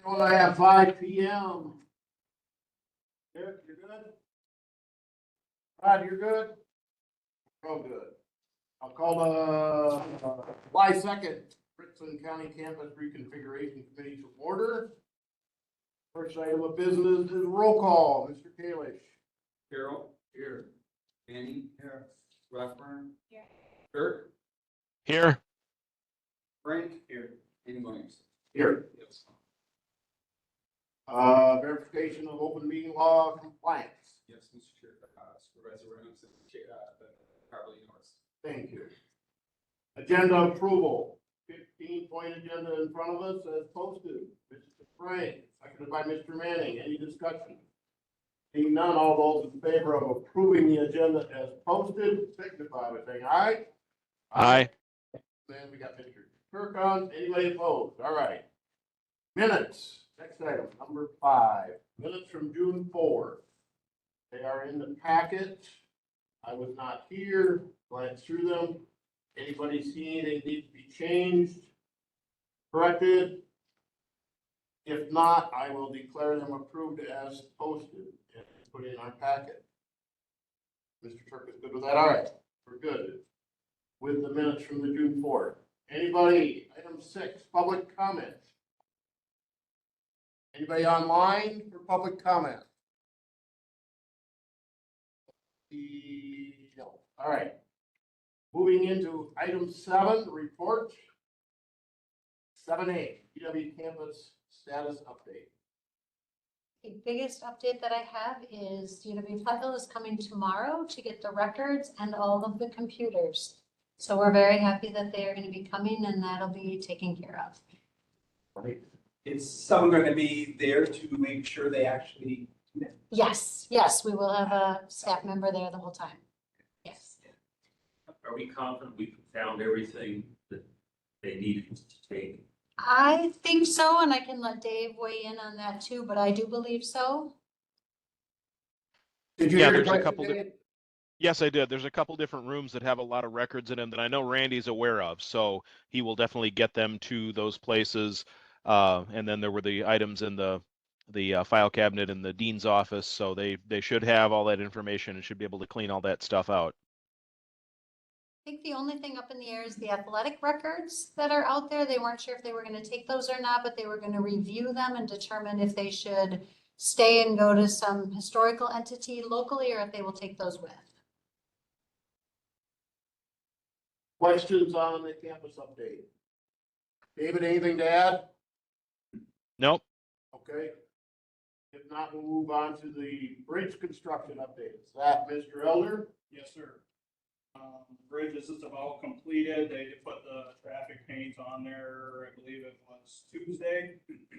Well, I have 5 p.m. Good, you're good? Rod, you're good? Oh, good. I'll call the July 2nd Richland County Campus Reconfiguration Committee to order. First item of business is roll call. Mr. Kalish. Carol. Here. Annie. Here. Rathburn. Here. Kirk. Here. Frank. Here. Andy Williams. Here. Yes. Verification of open meeting law compliance. Yes, Mr. Chair. Supervisor Reynolds and Carly Norris. Thank you. Agenda approval. 15-point agenda in front of us as posted. Mr. Frank, seconded by Mr. Manning. Any discussion? Seeing none, all those in favor of approving the agenda as posted, signify by saying aye. Aye. Then we got Mr. Kirk on. Anybody opposed? All right. Minutes. Next item, number 5. Minutes from June 4th. They are in the packet. I was not here. Glanced through them. Anybody see anything needs to be changed, corrected? If not, I will declare them approved as posted and put in our packet. Mr. Turk is good with that? All right, we're good with the minutes from the June 4th. Anybody? Item 6, public comment. Anybody online for public comment? No. All right. Moving into item 7, report. 7A, PW campus status update. The biggest update that I have is UW Platteville is coming tomorrow to get the records and all of the computers. So we're very happy that they are going to be coming and that'll be taken care of. Right. Is someone going to be there to make sure they actually? Yes, yes, we will have a staff member there the whole time. Yes. Are we confident we found everything that they needed to take? I think so, and I can let Dave weigh in on that too, but I do believe so. Did you Yeah, hear there's a Dave? couple Yes, I did. There's a couple different rooms that have a lot of records in them that I know Randy's aware of, so he will definitely get them to those places. And then there were the items in the file cabinet in the dean's office, so they should have all that information and should be able to clean all that stuff out. I think the only thing up in the air is the athletic records that are out there. They weren't sure if they were going to take those or not, but they were going to review them and determine if they should stay and go to some historical entity locally or if they will take those with. Questions on the campus update? David, anything to add? Nope. Okay. If not, we'll move on to the bridge construction update. Is that Mr. Elder? Yes, sir. Bridges is about completed. They put the traffic paint on there, I believe it was Tuesday.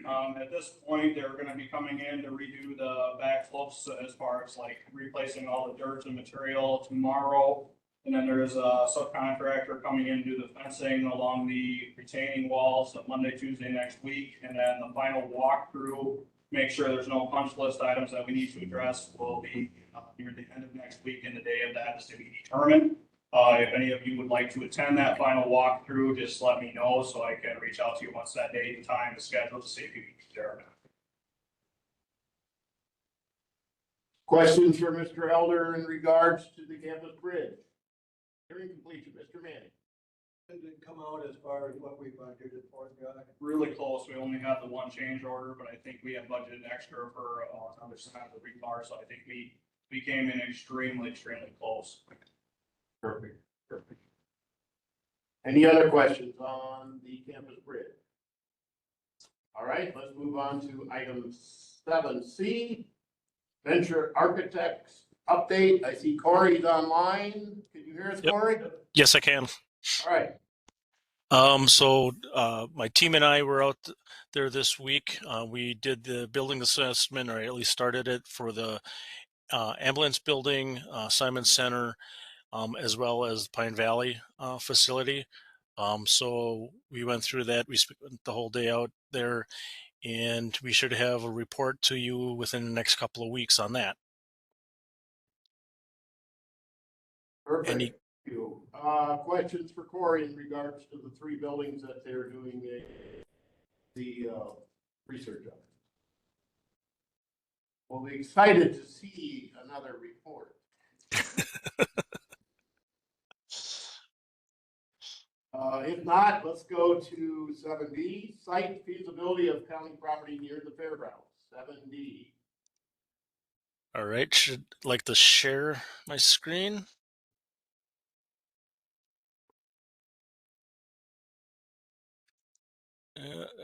At this point, they're gonna be coming in to redo the back slopes as far as like replacing all the dirt and material tomorrow. And then there's a subcontractor coming in to do the fencing along the retaining walls on Monday, Tuesday next week. And then the final walkthrough, make sure there's no punch list items that we need to address, will be near the end of next week, and the day of that is to be determined. If any of you would like to attend that final walkthrough, just let me know so I can reach out to you once that date and time is scheduled to see if you can be there or not. Questions for Mr. Elder in regards to the campus bridge? Hearing completion, Mr. Manning. Did it come out as far as what we budgeted for, John? Really close. We only have the one change order, but I think we have budgeted extra for another side of the rebar. So I think we came in extremely close. Perfect, perfect. Any other questions on the campus bridge? All right, let's move on to item 7C, Venture Architects update. I see Corey's online. Can you hear us, Yep. Corey? Yes, I can. All right. My team and I were out there this week. We did the building assessment, or at least started it for the ambulance building, Simon Center, as well as Pine Valley facility. So we went through that. We spent the whole day out there, and we should have a report to you within the next couple of weeks on that. Perfect. Any- Thank you. Questions for Corey in regards to the 3 buildings that they're doing the research on it. We'll be excited to see another report. If not, let's go to 7D, site feasibility of county property near the fairgrounds. 7D. All right, should like to share my screen.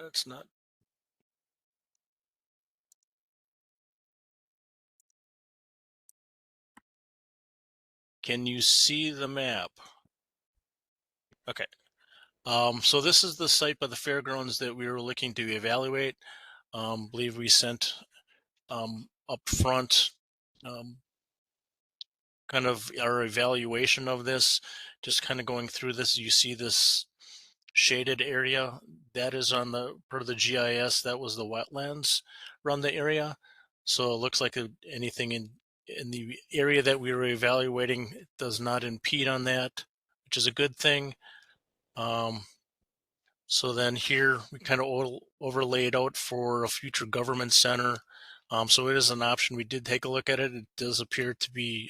That's not. Can you see the map? Okay. So this is the site by the fairgrounds that we were looking to evaluate. Believe we sent up front kind of our evaluation of this, just kind of going through this. You see this shaded area that is on the per the GIS, that was the wetlands around the area. So it looks like anything in the area that we were evaluating does not impede on that, which is a good thing. So then here we kind of overlaid out for a future government center. So it is an option. We did take a look at it. It does appear to be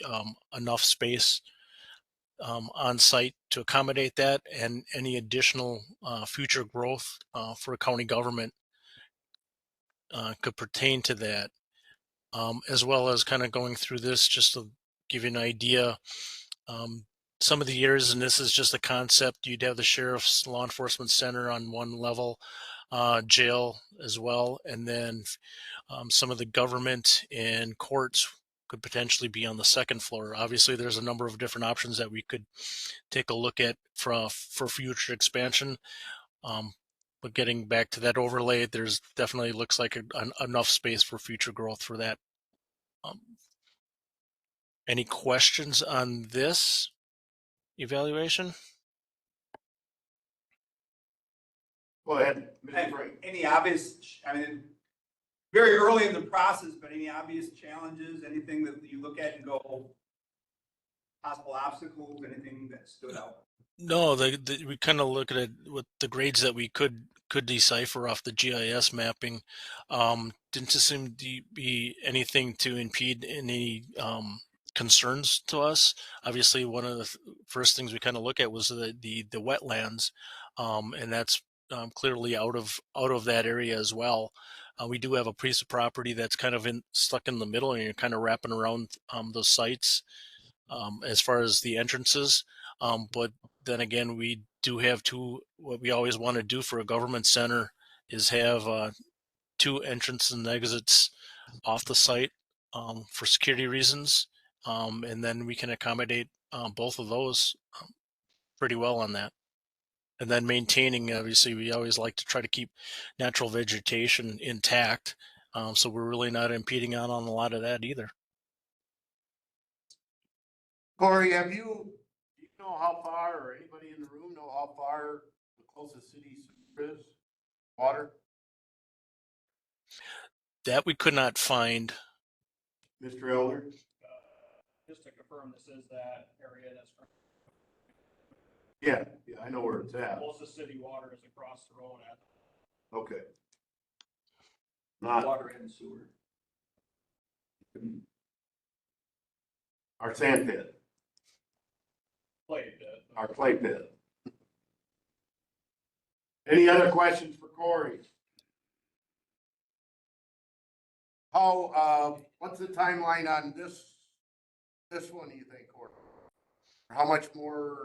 enough space on site to accommodate that, and any additional future growth for county government could pertain to that, as well as kind of going through this just to give you an idea. Some of the years, and this is just a concept, you'd have the sheriff's law enforcement center on one level, jail as well, and then some of the government and courts could potentially be on the second floor. Obviously, there's a number of different options that we could take a look at for future expansion. But getting back to that overlay, there's definitely looks like enough space for future growth for that. Any questions on this evaluation? Go ahead, Mr. Frank. Any obvious, I mean, very early in the process, but any obvious challenges, anything that you look at and go, possible obstacles, anything that stood out? No, we kind of look at it with the grades that we could decipher off the GIS mapping. Didn't seem to be anything to impede any concerns to us. Obviously, one of the first things we kind of look at was the wetlands, and that's clearly out of that area as well. We do have a piece of property that's kind of stuck in the middle, and you're kind of wrapping around those sites as far as the entrances. But then again, we do have what we always want to do for a government center is have 2 entrances and exits off the site for security reasons. And then we can accommodate both of those pretty well on that. And then maintaining, obviously, we always like to try to keep natural vegetation intact. So we're really not impeding on a lot of that either. Corey, do you know how far, or anybody in the room know how far the closest city sewer is? Water? That we could not find. Mr. Elder? Just to confirm, this is that area that's Yeah, I know where it's at. closest city water is across the road at Okay. Not Water and sewer. our sand pit, plate. our clay pit. Any other questions for Corey? What's the timeline on this one, do you think, Corey? How much more,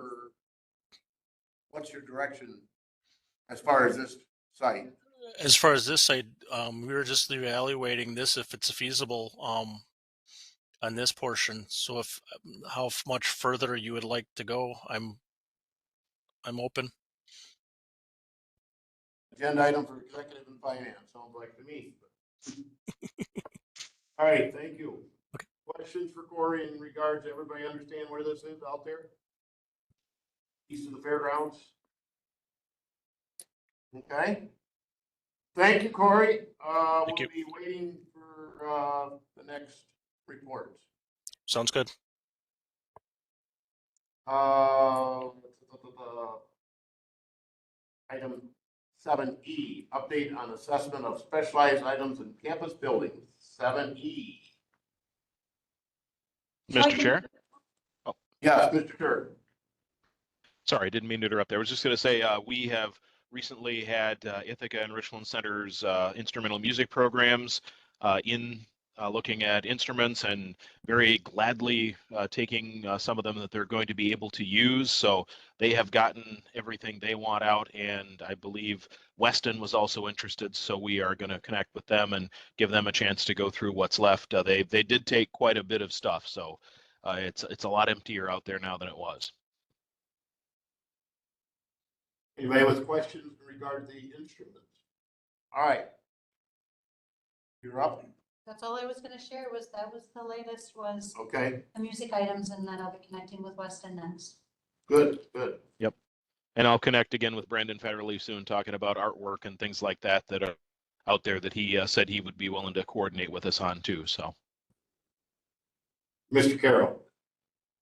what's your direction as far as this site? As far as this site, we were just evaluating this if it's feasible on this portion. So if how much further you would like to go, I'm open. Agenda item for executive and finance, sounds like to me. All right, thank you. Okay. Questions for Corey in regards, everybody understand where this is out there? East of the fairgrounds? Okay. Thank you, Corey. Thank We'll you. be waiting for the next reports. Sounds good. Item 7E, update on assessment of specialized items in campus buildings. 7E. Mr. Chair? Yes, Mr. Turk. Sorry, didn't mean to interrupt there. I was just going to say, we have recently had Ithaca and Richland Center's instrumental music programs in looking at instruments and very gladly taking some of them that they're going to be able to use. So they have gotten everything they want out, and I believe Weston was also interested. So we are going to connect with them and give them a chance to go through what's left. They did take quite a bit of stuff, so it's a lot emptier out there now than it was. Anybody with questions in regard to the instruments? All right. You're up. That's all I was gonna share that was the latest was Okay, the music items, and then I'll be connecting with Weston next. good. Yep. And I'll connect again with Brandon Federley soon, talking about artwork and things like that that are out there that he said he would be willing to coordinate with us on too. So. Mr. Carroll.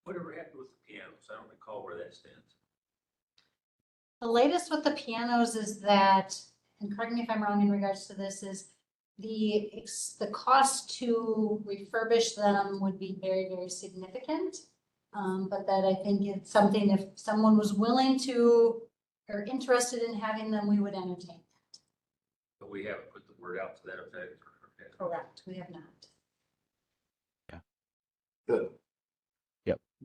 Whatever happened with the pianos? I don't recall where that stands. The latest with the pianos is that, and correct me if I'm wrong in regards to this, is the cost to refurbish them would be very, very significant. But that I think it's something, if someone was willing to or interested in having them, we would entertain that. But we haven't put the word out to that effect. Correct, we have not. Good.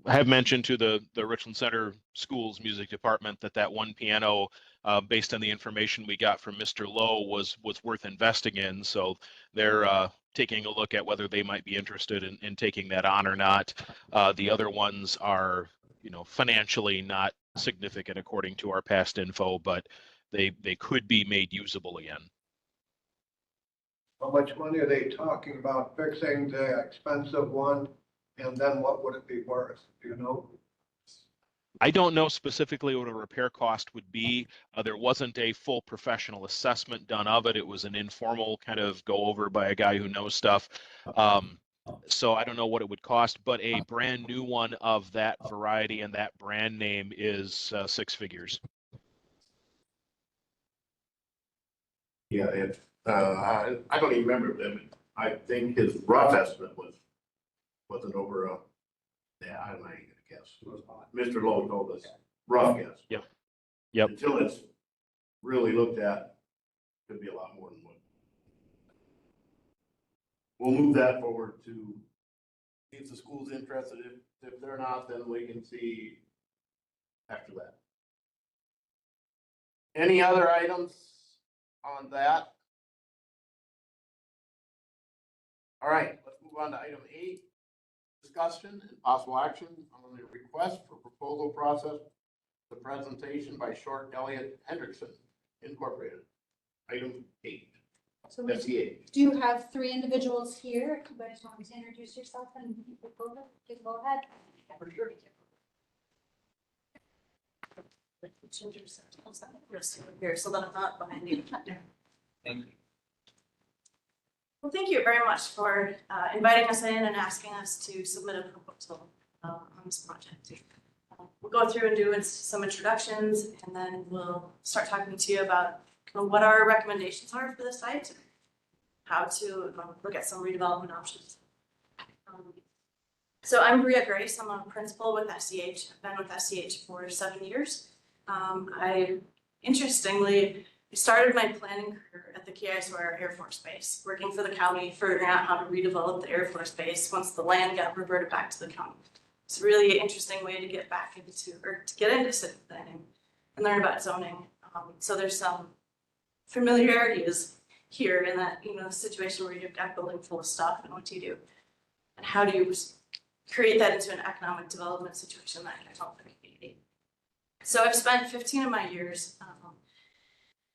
I have mentioned to the Richland Center Schools Music Department that one piano, based on the information we got from Mr. Lowe, was worth investing in. So they're taking a look at whether they might be interested in taking that on or not. The other ones are, financially not significant according to our past info, but they could be made usable again. How much money are they talking about fixing the expensive one? And then what would it be worth? Do you know? I don't know specifically what a repair cost would be. There wasn't a full professional assessment done of it. It was an informal kind of go over by a guy who knows stuff. So I don't know what it would cost, but a brand new one of that variety and that brand name is 6 figures. Yeah, I don't even remember them. I think his rough estimate wasn't over I'm not even gonna guess. Mr. Lowe told us, rough guess. Yep. Until it's really looked at, could be a lot more than one. We'll move that forward to see if the school's interested. If they're not, then we can see after that. Any other items on that? All right, let's move on to item 8. Discussion and possible action on the request for proposal process, the presentation by Short Elliott Hendrickson Incorporated. Item 8. So we SEA. do have 3 individuals here. You guys want me to introduce yourself and go ahead? For sure. Here, so that I'm not behind you. Thank you. Well, thank you very much for inviting us in and asking us to submit a proposal on this project. We'll go through and do some introductions, and then we'll start talking to you about kind of what our recommendations are for the site, how to look at some redevelopment options. So I'm Bria Grace. I'm a principal with SEH. I've been with SEH for 7 years. I interestingly started my planning career at the Keysore Air Force Base, working for the county, figuring out how to redevelop the Air Force Base once the land got reverted back to the county. It's a really interesting way to get back into, or to get into city planning and learn about zoning. So there's some familiarities here in that, situation where you've got a building full of stuff, and what do you do? And how do you create that into an economic development situation that can help the community? So I've spent 15 of my years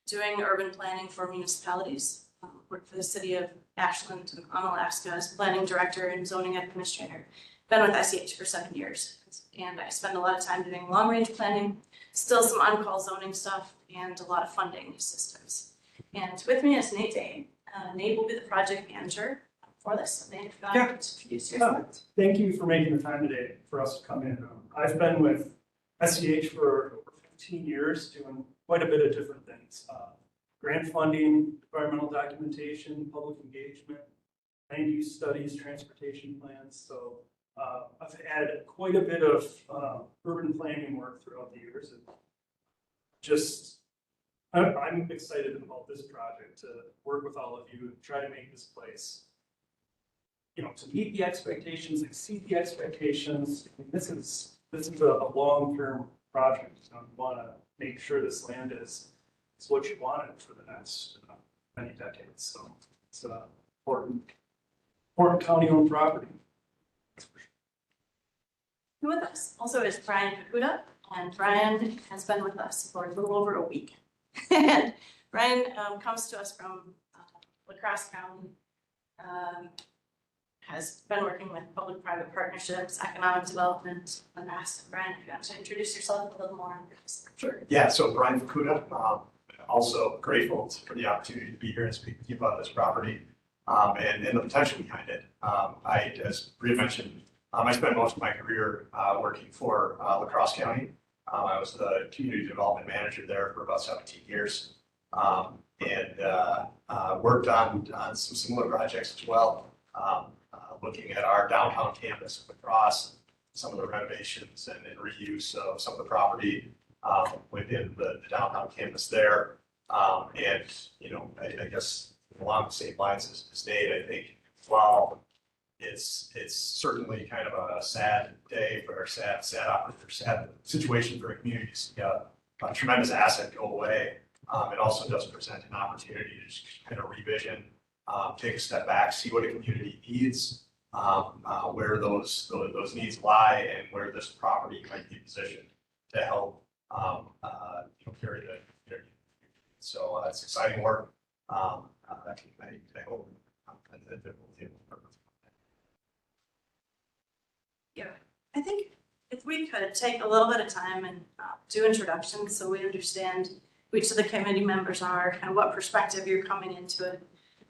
doing urban planning for municipalities. Worked for the city of Ashland in Alaska as planning director and zoning administrator. Been with SEH for 7 years. And I spend a lot of time doing long range planning, still some on-call zoning stuff, and a lot of funding assistance. And with me is Nate Day. Nate will be the project manager for this. So Nate, if you want to introduce yourself. Thank you for making the time today for us to come in. I've been with SEH for over 15 years, doing quite a bit of different things. grant funding, environmental documentation, public engagement, land use studies, transportation plans. So I've had quite a bit of urban planning work throughout the years. And just, I'm excited about this project to work with all of you and try to make this place, you know, to meet the expectations, exceed the expectations. This is a long-term project. So we want to make sure this land is what you want it for the next many decades. So it's an important county-owned property. With us also is Brian Kakuda, and Brian has been with us for a little over a week. And Brian comes to us from Lacrosse County, has been working with public-private partnerships, economic development, and past. Brian, if you want to introduce yourself a little more. Sure. Yeah, so Brian Fukuda, also grateful for the opportunity to be here and speak with you about this property and the potential behind it. As Bria mentioned, I spent most of my career working for Lacrosse County. I was the community development manager there for about 17 years and worked on some similar projects as well, looking at our downtown campus of Lacrosse, some of the renovations and reuse of some of the property within the downtown campus there. And, you know, I guess along the same lines as Nate, I think, while it's certainly kind of a sad day for sad situation for communities. Yeah, a tremendous asset go away. It also does present an opportunity to just kind of revision, take a step back, see what a community needs, where those needs lie, and where this property might be positioned to help carry the community. So it's exciting work. I hope that it will be able to work. Yeah, I think if we could take a little bit of time and do introductions so we understand who each of the committee members are, kind of what perspective you're coming into it,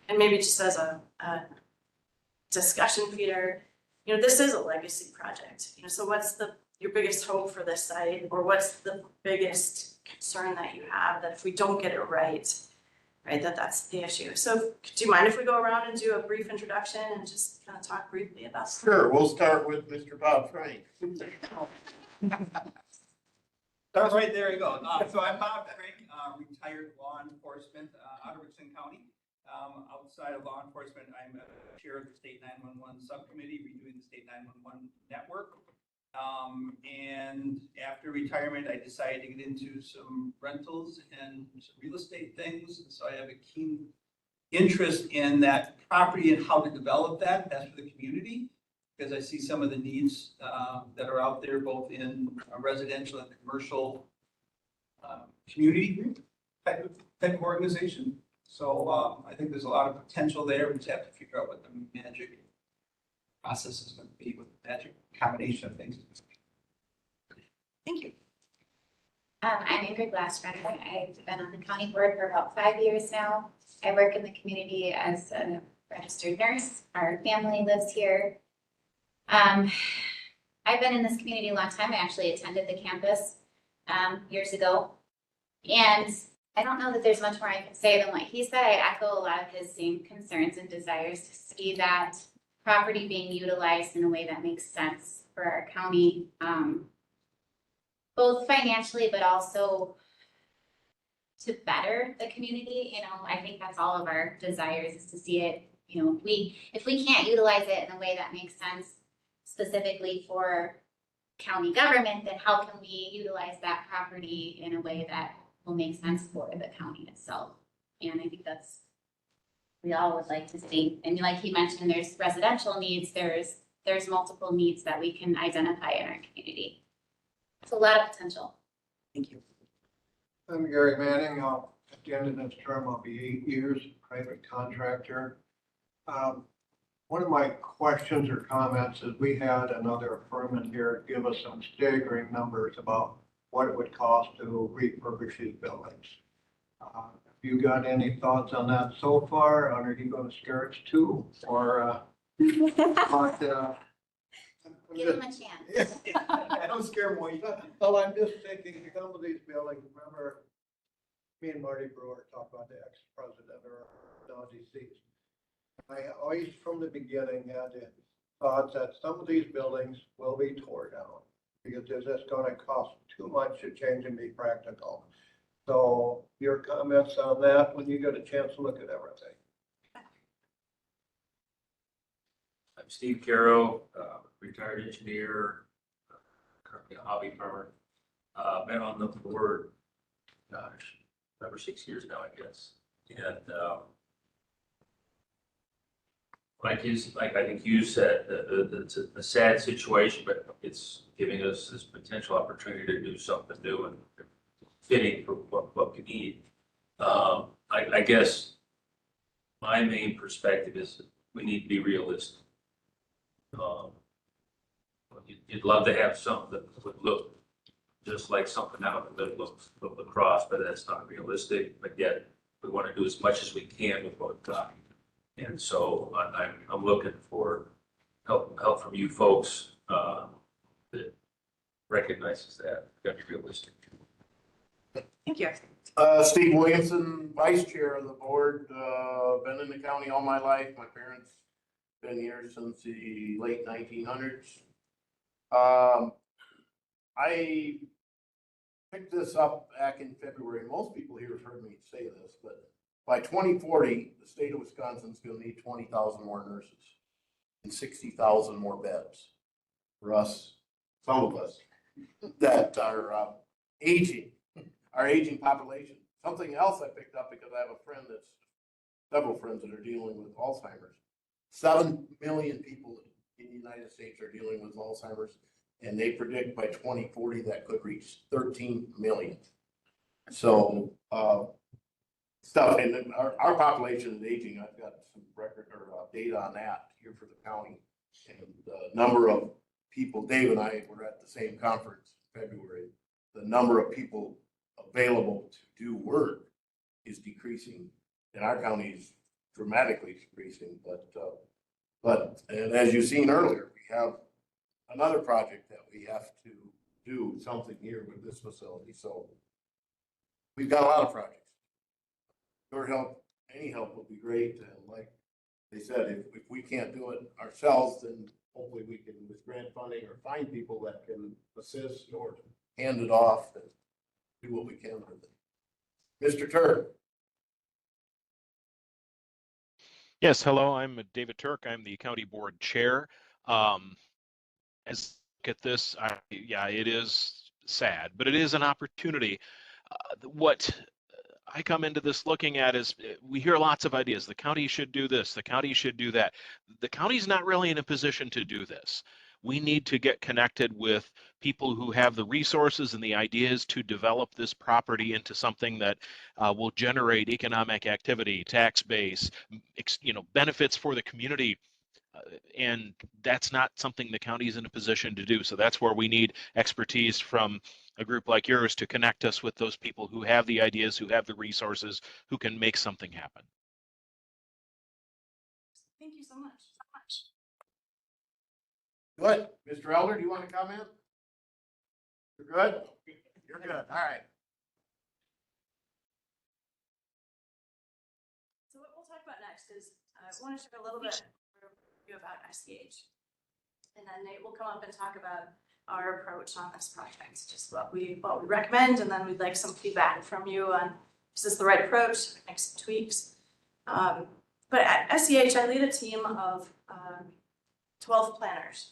and maybe just as a discussion feeder, you know, this is a legacy project. You know, so what's your biggest hope for this site, or what's the biggest concern that you have that if we don't get it right, that's the issue. So do you mind if we go around and do a brief introduction and just kind of talk briefly about that? Sure, we'll start with Mr. Bob Frank. That's right, there you go. So I'm Bob Frank, retired law enforcement out of Richland County. Outside of law enforcement, I'm chair of the State 911 Subcommittee, redoing the State 911 network. And after retirement, I decided to get into some rentals and some real estate things. So I have a keen interest in that property and how to develop that best for the community, because I see some of the needs that are out there, both in residential and commercial community type of organization. So I think there's a lot of potential there. We just have to figure out what the magic process is going to be with the magic combination of things. Thank you. I'm Ingrid Glassfriend. I've been on the county board for about 5 years now. I work in the community as a registered nurse. Our family lives here. I've been in this community a long time. I actually attended the campus years ago. And I don't know that there's much more I can say than what he said. I echo a lot of his same concerns and desires to see that property being utilized in a way that makes sense for our county, both financially, but also to better the community. You know, I think that's all of our desires, is to see it, you know, if we can't utilize it in a way that makes sense specifically for county government, then how can we utilize that property in a way that will make sense for the county itself? And I think that's, we all would like to see. And like he mentioned, there's residential needs, there's multiple needs that we can identify in our community. It's a lot of potential. Thank you. I'm Gary Manning. At the end of this term, I'll be 8 years, private contractor. One of my questions or comments is we had another firm in here give us some staggering numbers about what it would cost to refurbish these buildings. Have you got any thoughts on that so far? Are you going to scare us too? Or, Give them a chance. I don't scare them away. Well, I'm just thinking, some of these buildings, remember, me and Marty Brewer talked about the ex-president or now deceased. I always, from the beginning, had the thoughts that some of these buildings will be torn down because it's just gonna cost too much to change and be practical. So your comments on that when you get a chance to look at everything. I'm Steve Caro, retired engineer, currently a hobby farmer. Been on the board, gosh, over 6 years now, I guess. And like I think you said, it's a sad situation, but it's giving us this potential opportunity to do something new and fitting for what we need. I guess my main perspective is we need to be realistic. You'd love to have something that would look just like something out of the lacrosse, but that's not realistic. But yet we want to do as much as we can with what we've got. And so I'm looking for help from you folks that recognizes that. We've got to be realistic. Thank you. Steve Williamson, vice chair of the board, been in the county all my life. My parents been here since the late 1900s. I picked this up back in February. Most people here have heard me say this, but by 2040, the state of Wisconsin is going to need 20,000 more nurses and 60,000 more beds for us, some of us, that are aging, our aging population. Something else I picked up because I have a friend several friends that are dealing with Alzheimer's. 7 million people in the United States are dealing with Alzheimer's, and they predict by 2040 that could reach 13 million. So, stuff, and our population is aging. I've got some record or data on that here for the county. And the number of people, Dave and I were at the same conference in February. The number of people available to do work is decreasing, and our county is dramatically decreasing. But and as you've seen earlier, we have another project that we have to do something here with this facility. So we've got a lot of projects. Your help, any help would be great. And like they said, if we can't do it ourselves, then hopefully we can, with grant funding, or find people that can assist or hand it off and do what we can with it. Mr. Turk. Yes, hello, I'm David Turk. I'm the county board chair. As I look at this, yeah, it is sad, but it is an opportunity. What I come into this looking at is we hear lots of ideas. The county should do this. The county should do that. The county's not really in a position to do this. We need to get connected with people who have the resources and the ideas to develop this property into something that will generate economic activity, tax base, benefits for the community. And that's not something the county is in a position to do. So that's where we need expertise from a group like yours to connect us with those people who have the ideas, who have the resources, who can make something happen. Thank you so much. Good. Mr. Elder, do you want to comment? You're good? You're good. All right. So what we'll talk about next is I want to share a little bit about SCH. And then Nate will come up and talk about our approach on this project, just what we recommend, and then we'd like some feedback from you on is this the right approach, make some tweaks. But at SCH, I lead a team of 12 planners.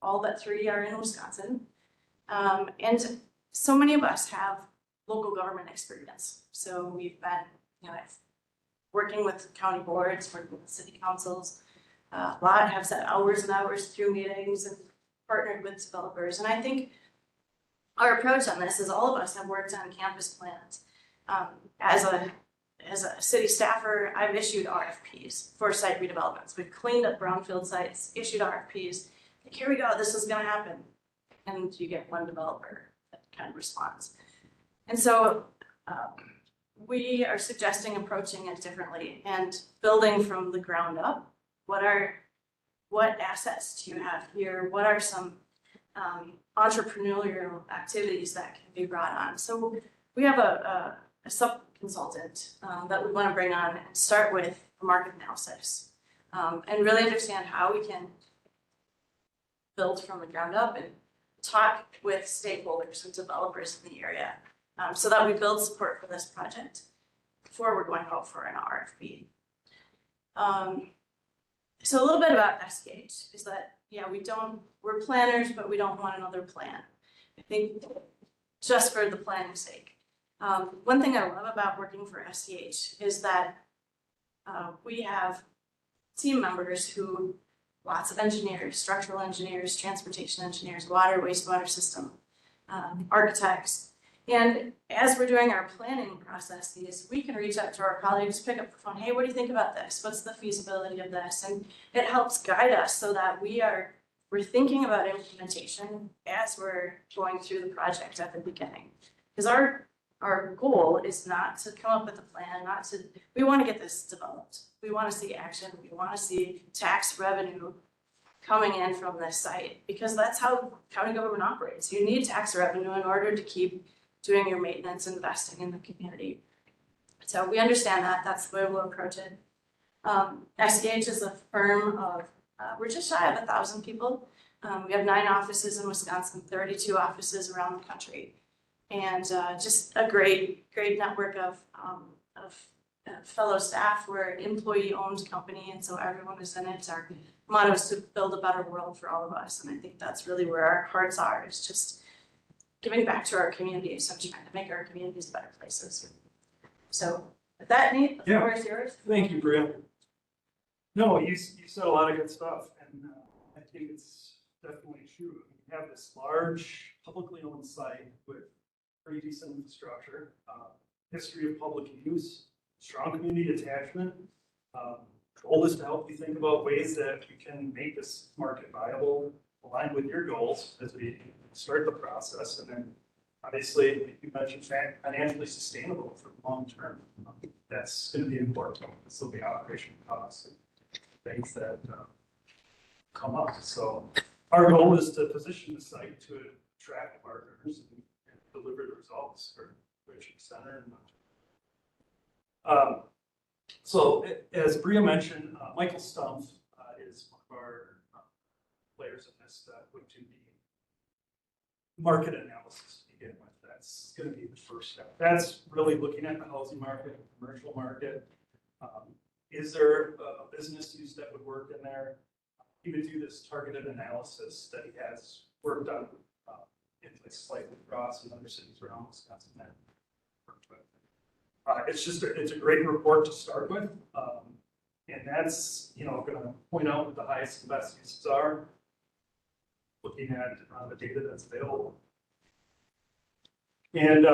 All but 3 are in Wisconsin. And so many of us have local government experience. So we've been, working with county boards, working with city councils. A lot have set hours and hours through meetings and partnered with developers. And I think our approach on this is all of us have worked on campus plans. As a city staffer, I've issued RFPs for site redevelopments. We've cleaned up brownfield sites, issued RFPs. Like, here we go, this is gonna happen. And you get one developer that kind of responds. And so we are suggesting approaching it differently and building from the ground up. What assets do you have here? What are some entrepreneurial activities that can be brought on? So we have a sub-consultant that we want to bring on and start with a market analysis and really understand how we can build from the ground up and talk with stakeholders and developers in the area so that we build support for this project before we're going out for an RFP. So a little bit about SGH is that, yeah, we're planners, but we don't want another plan. I think just for the planning's sake. One thing I love about working for SCH is that we have team members who, lots of engineers, structural engineers, transportation engineers, water, wastewater system, architects. And as we're doing our planning processes, we can reach out to our colleagues, pick up the phone, hey, what do you think about this? What's the feasibility of this? And it helps guide us so that we're thinking about implementation as we're going through the project at the beginning. Because our goal is not to come up with a plan, we want to get this developed. We want to see action. We want to see tax revenue coming in from this site because that's how county government operates. You need tax revenue in order to keep doing your maintenance, investing in the community. So we understand that. That's the way we'll approach it. SGH is a firm of, we're just shy of 1,000 people. We have 9 offices in Wisconsin, 32 offices around the country. And just a great network of fellow staff. We're an employee-owned company, and so everyone is in it. Our motto is to build a better world for all of us, and I think that's really where our hearts are, is just giving back to our communities and trying to make our communities better places. So with that, Nate, the floor is yours. Thank you, Bria. No, you said a lot of good stuff, and I think it's definitely true. We have this large publicly owned site with pretty decent infrastructure, history of public use, strong community attachment. Goal is to help you think about ways that we can make this market viable, aligned with your goals as we start the process, and then obviously you mentioned financially sustainable for the long term. That's going to be important. This will be operation costs and things that come up. So our goal is to position the site to attract partners and deliver the results for Richland Center. So as Bria mentioned, Michael Stumpf is one of our players in this that would do the market analysis to begin with. That's going to be the first step. That's really looking at the housing market, the commercial market. Is there a business use that would work in there? He would do this targeted analysis that he has worked on in places like La Crosse and other cities around Wisconsin. It's a great report to start with, and that's going to point out what the highest and best uses are, looking at the data that's available. And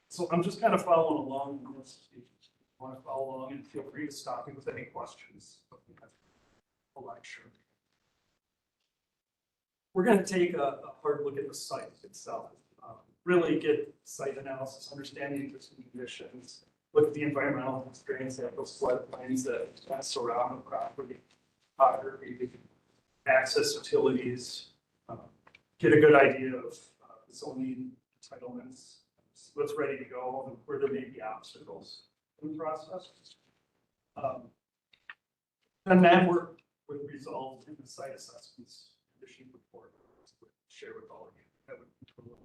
so I'm just kind of following along in this. If you want to follow along, and feel free to stop me with any questions. A lecture. We're going to take a hard look at the site itself. Really get site analysis, understand the existing conditions, look at the environmental constraints, those floodplains that surround the property, topography, access utilities, get a good idea of zoning entitlements, what's ready to go, and where there may be obstacles in the process. And that work would result in the site assessments condition report share with all of you. That would be totally.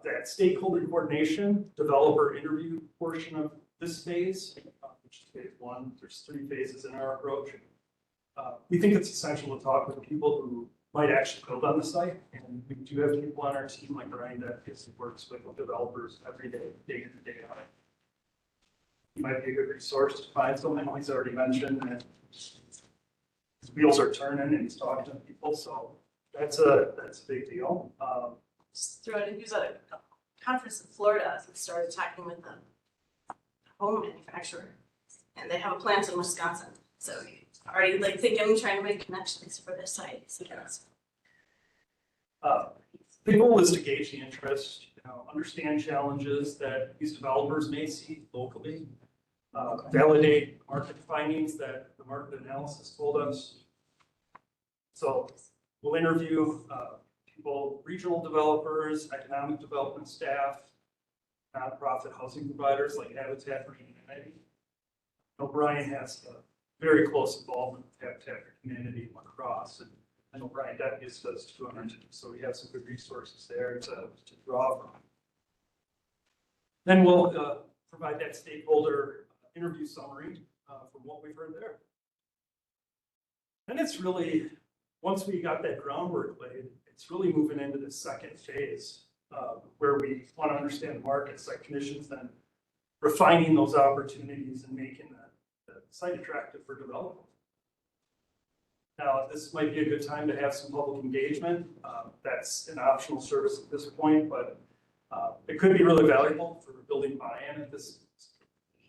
That stakeholder coordination, developer interview portion of this phase, which is phase 1. There's 3 phases in our approach. We think it's essential to talk with people who might actually build on the site, and we do have people on our team like Brian that works with developers every day, day in and day out. He might be a good resource to find someone. He's already mentioned that his wheels are turning and he's talking to people, so that's a big deal. Just throw it in. He was at a conference in Florida and started talking with a home manufacturer, and they have a plant in Wisconsin. So he's already thinking, trying to make connections for this site. So that's. The goal is to gauge the interest, understand challenges that these developers may see locally, validate market findings that the market analysis told us. So we'll interview people, regional developers, economic development staff, nonprofit housing providers like Habitat for Humanity. O'Brien has a very close involvement with Habitat for Humanity and Lacrosse, and I know Brian Depuus does too, so we have some good resources there to draw from. Then we'll provide that stakeholder interview summary from what we've heard there. And it's really, once we got that groundwork laid, it's really moving into the second phase where we want to understand the market, site conditions, then refining those opportunities and making the site attractive for development. Now, this might be a good time to have some public engagement. That's an optional service at this point, but it could be really valuable for building buy-in at this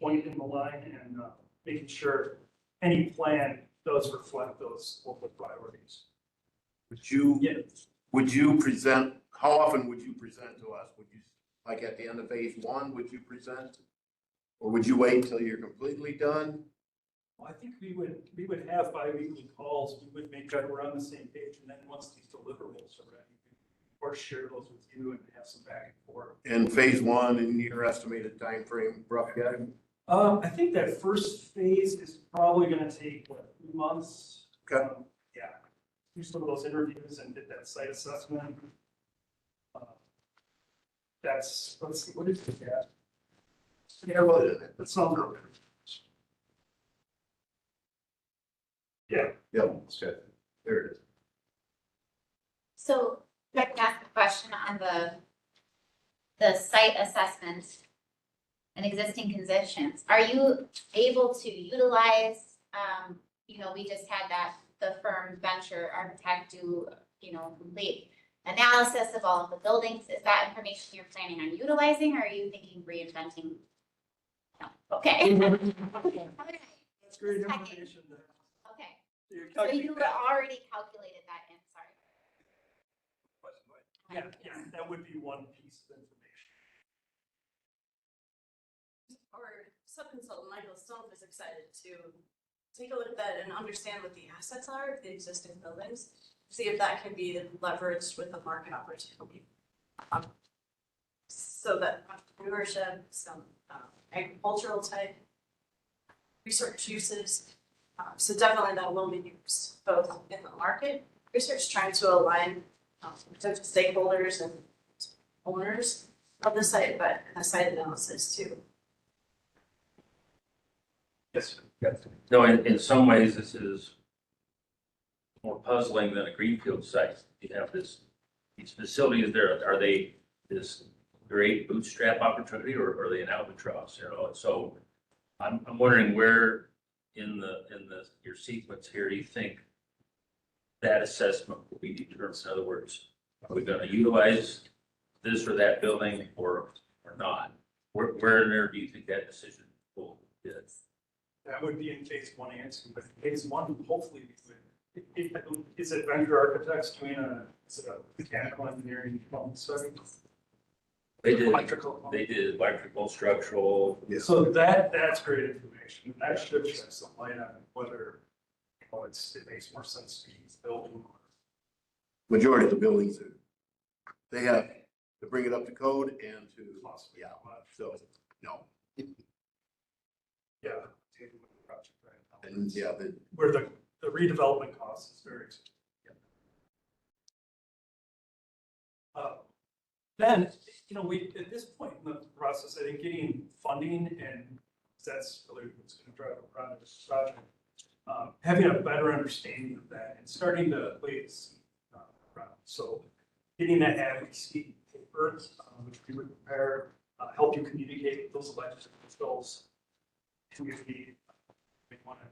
point in the line and making sure any plan does reflect those local priorities. Would you present, how often would you present to us? Would you, like at the end of phase one, would you present? Or would you wait until you're completely done? Well, I think we would have bi-weekly calls. We would make sure we're on the same page, and then once these deliverables are ready, or share those with you and have some back and forth. And phase one and your estimated time frame, rough guy? I think that first phase is probably gonna take, what, 3 months? Okay. Yeah, do some of those interviews and get that site assessment. Let's see, what is it, yeah? Yeah, well, that sounds good. Yeah. Yep, okay. There it is. So, I can ask a question on the site assessment and existing conditions. Are you able to utilize, we just had the firm Venture Architect do, complete analysis of all of the buildings. Is that information you're planning on utilizing, or are you thinking reinventing? No, okay. Okay. That's great information. Okay, You're so you calculating that. already calculated that in, sorry. Yeah, that would be one piece of information. Our sub-consultant, Michael Stone, is excited to take a look at that and understand what the assets are of the existing buildings, see if that can be leveraged with the market opportunity. So that entrepreneurship, some agricultural type research uses. So definitely that will be used both in the market research, trying to align potential stakeholders and owners of the site, but a site analysis too. Yes. No, in some ways, this is more puzzling than a greenfield site. You have these facilities there, are they this great bootstrap opportunity, or are they an albatross, So I'm wondering where in your sequence here, do you think that assessment will be determined? In other words, are we gonna utilize this or that building or not? Where in there do you think that decision will be? That would be in phase one answer, but phase one, hopefully, is it Venture Architects doing is it a mechanical engineering study? They did Electrical. electrical, structural. So that's great information. That should shed some light on whether, it makes more sense to use building. Majority of the buildings, they have to bring it up to code and to, Possibly. yeah, so, no. Yeah. And yeah, Where the redevelopment cost is very expensive. Then, we, at this point in the process, I think getting funding, and that's really what's going to drive the project, having a better understanding of that and starting to lay the seed around. So getting that advocacy paper, which we would prepare, help you communicate those elected officials, community. We want to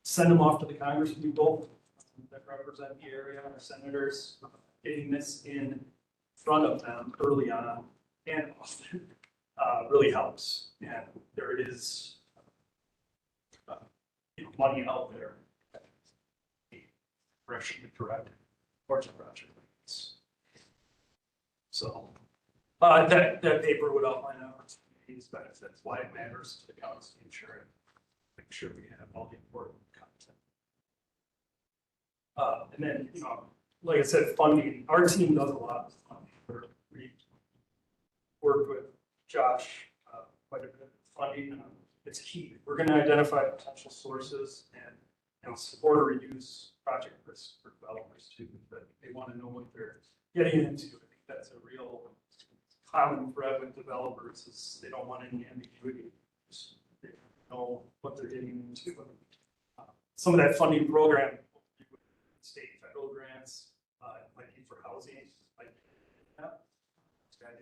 send them off to the Congress people that represent the area, our senators, getting this in front of them early on and often really helps. And there is money out there. Directionally correct or project. So that paper would outline opportunities, benefits, why it matters to the county to ensure it. Make sure we have all the important content. And then, like I said, funding, our team does a lot of funding. We work with Josh, quite a bit of funding. It's key. We're gonna identify potential sources and support or reduce project risk for developers too, that they wanna know what they're getting into. I think that's a real common thread with developers is they don't want any ambiguity. Just they know what they're getting into. Some of that funding program, state and federal grants, might be for housing, like that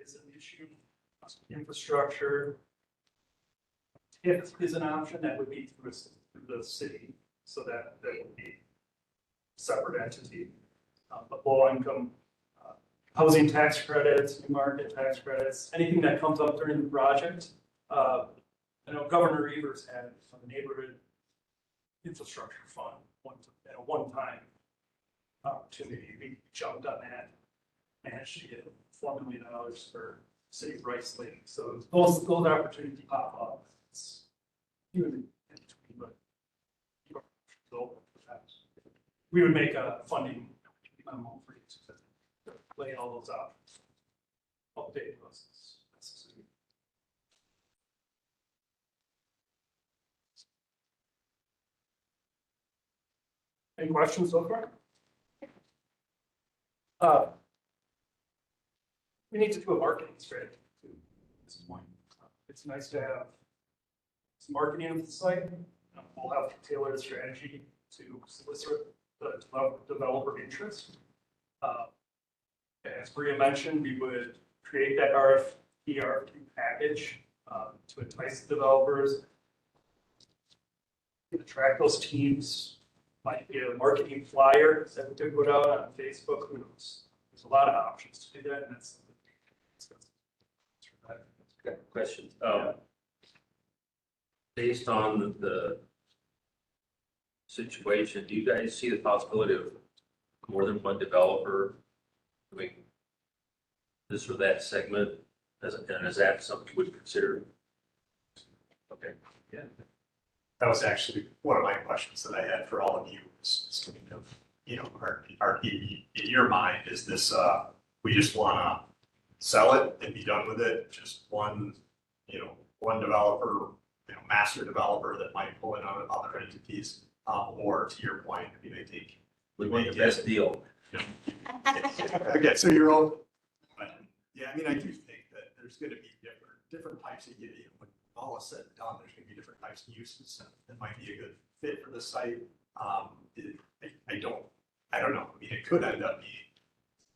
is an issue. Infrastructure, if is an option, that would be through the city, so that would be separate entity. But low income, housing tax credits, new market tax credits, anything that comes up during the project. I know Governor Evers had from the neighborhood infrastructure fund at a one-time opportunity. We jumped on that, managed to get $4 million for city of Rice Lake. So those opportunities pop up. It's even in between, but so we would make a funding memo for you to lay all those out, update those as necessary. Any questions so far? We need to do a marketing strategy too, at this point. It's nice to have some marketing of the site. We'll have to tailor a strategy to solicit the developer interest. As Maria mentioned, we would create that RFP package to entice the developers, attract those teams. Might be a marketing flyer that we could put out on Facebook. Who knows? There's a lot of options to do that, and that's Got a question. Based on the situation, do you guys see the possibility of more than one developer doing this or that segment? And is that something you would consider? Okay. Yeah. That was actually one of my questions that I had for all of you is kind of, you know, in your mind, is this, we just wanna sell it and be done with it? Just one, you know, one developer, you know, master developer that might pull in other entities, or to your point, I mean, I think. We want the best deal. Okay, so you're all, yeah, I mean, I do think that there's gonna be different types of, you know, when all is said and done, there's gonna be different types of uses that might be a good fit for the site. I don't know, I mean, it could end up being,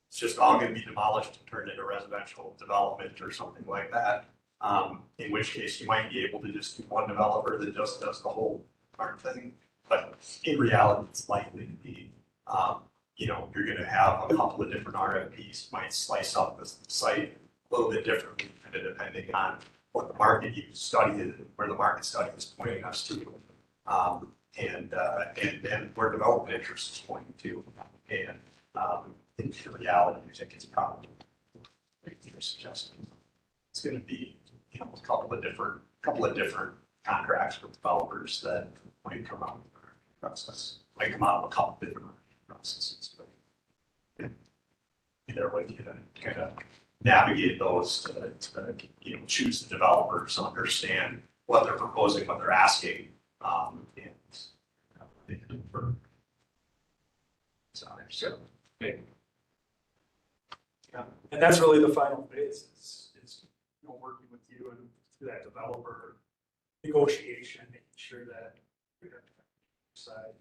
it's just all gonna be demolished and turned into residential development or something like that. In which case you might be able to just do one developer that just does the whole darn thing. But in reality, it's likely to be, you know, you're gonna have a couple of different RFPs, might slice up the site a little bit differently, kind of depending on what the market you studied, where the market study is pointing us to. And where development interest is pointing to. And in reality, I think it's probably, like you're suggesting, it's gonna be, you know, a couple of different contracts with developers that might come out of the process, might come out of a couple of different processes. But yeah, either way, you kind of navigate those to you know, choose the developers, understand what they're proposing, what they're asking, so Okay. yeah, and that's really the final phase is you know, working with you and through that developer negotiation, making sure that we have to decide.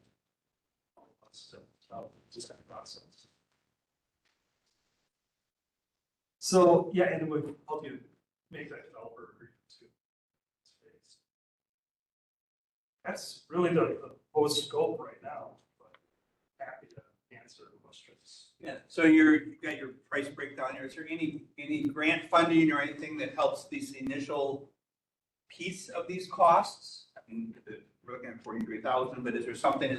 So just that process. So yeah, and it would help you make that developer agreement too. That's really the proposed scope right now, but happy to answer questions. Yeah, so you got your price breakdown here. Is there any grant funding or anything that helps this initial piece of these costs? I mean, we're looking at 43,000, but is there something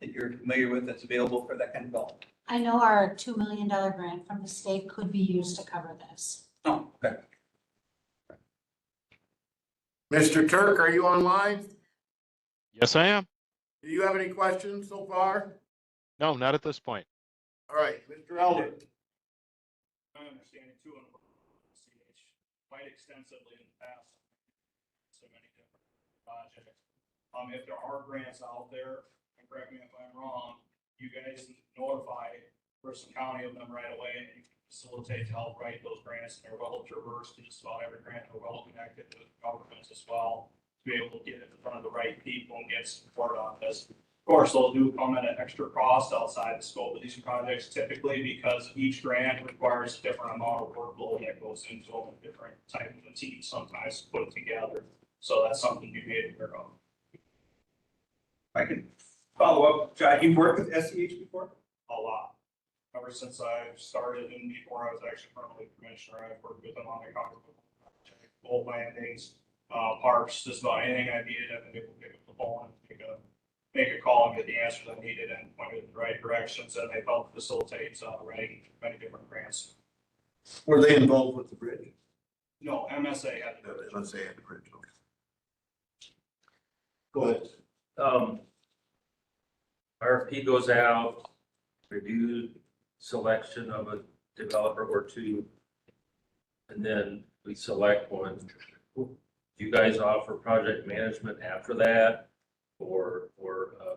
that you're familiar with that's available for that kind of development? I know our $2 million grant from the state could be used to cover this. Oh, okay. Mr. Turk, are you online? Yes, I am. Do you have any questions so far? No, not at this point. All right, Mr. Elder. My understanding too, and CH quite extensively in the past, so many different projects. If there are grants out there, and correct me if I'm wrong, you guys notify Richland County of them right away, and you can facilitate to help write those grants, and they're well traversed to just about every grant, they're well connected with governments as well, to be able to get it in front of the right people and get support on this. Of course, those do come at an extra cost outside the scope of these projects typically because each grant requires a different amount of workload that goes into them, different type of teams sometimes put together. So that's something you need to aware of. I can follow up, John, you've worked with SEH before? A lot. Ever since I started and before I was actually permanently commissioner, I've worked with them on the county gold landings, parks, just about anything I needed, I've been able to pick up the phone and make a call and get the answers I needed and point in the right directions, and they've helped facilitate writing many different grants. Were they involved with the bridge? No, MSA had to do it. MSA had the bridge, okay. Go ahead. RFP goes out, review selection of a developer or two, and then we select one. Do you guys offer project management after that, or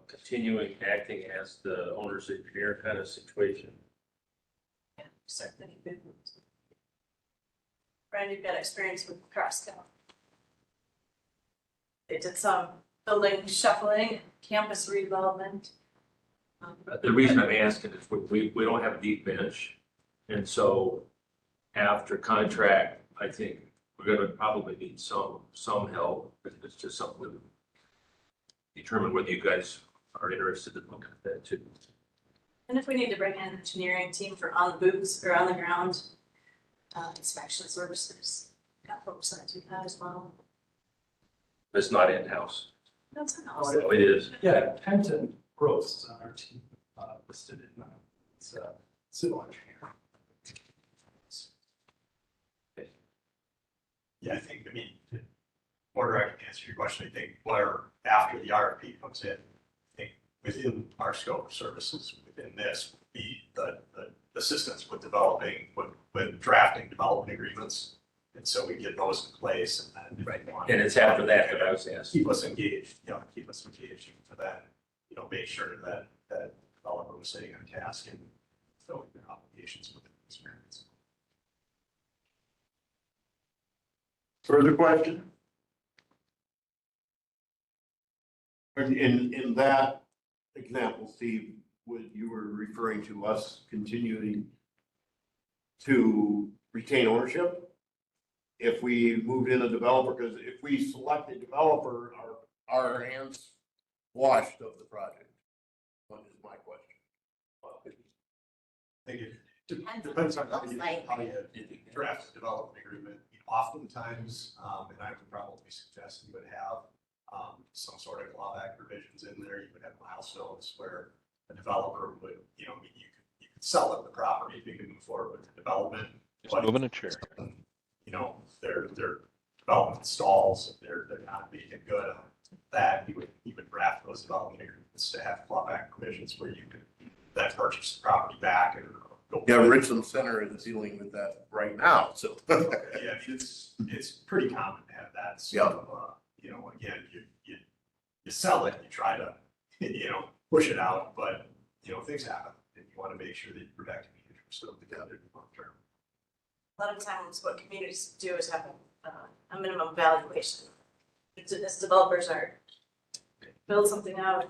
continuing acting as the owner's engineer kind of situation? Certainly. Brian, you've got experience with Crosstown. They did some building shuffling, campus redevelopment. The reason I'm asking is we don't have a deep bench, and so after contract, I think we're gonna probably need some help. It's just something to determine whether you guys are interested in looking at that too. And if we need to bring in an engineering team for on the boots or on the ground inspection services, got folks that do that as well. It's not in-house. That's an So it is. Yeah, Penton Gross is on our team, listed in, it's civil engineer. Yeah, I think, more direct answer to your question, I think where after the RFP comes in, I think within our scope of services, within this, would be the assistance with developing, with drafting development agreements. And so we get those in place and then. Right. And it's after that I was asking. Keep us engaged, for that, make sure that developer was staying on task and fulfilling their obligations within these periods. Further question? In that example, Steve, you were referring to us continuing to retain ownership? If we moved in a developer, because if we select a developer, are our hands washed of the project? That is my question. I think it depends on how you draft a development agreement. Oftentimes, and I would probably suggest you would have some sort of clawback provisions in there. You would have milestones where a developer would, you could sell them the property if you could move forward with the development. Just moving a chair. Their development stalls, if they're not making good on that, you would draft those development agreements to have clawback provisions where you could then purchase the property back and go. Yeah, Richland Center is dealing with that right now, so. Yeah, it's pretty common to have that. So, again, you sell it, you try to, push it out, but, things happen and you want to make sure that you're protecting the interest of the together long term. A lot of times what communities do is have a minimum valuation. As developers are build something out,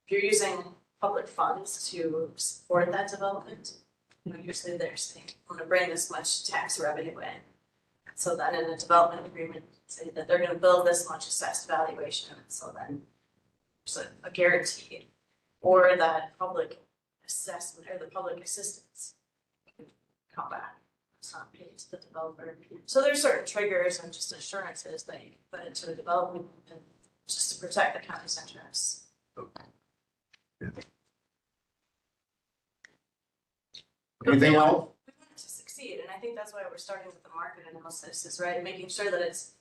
if you're using public funds to support that development, usually they're saying, I'm gonna bring this much tax revenue in. So then in a development agreement, say that they're gonna build this much assessed valuation, so then there's a guarantee. Or that public assessment or the public assistance can come back. It's not paid to the developer. So there's certain triggers and just assurances that you can put into the development and just to protect the county's interests. Anything else? We want it to succeed, and I think that's why we're starting with the market analysis, is right, making sure that it's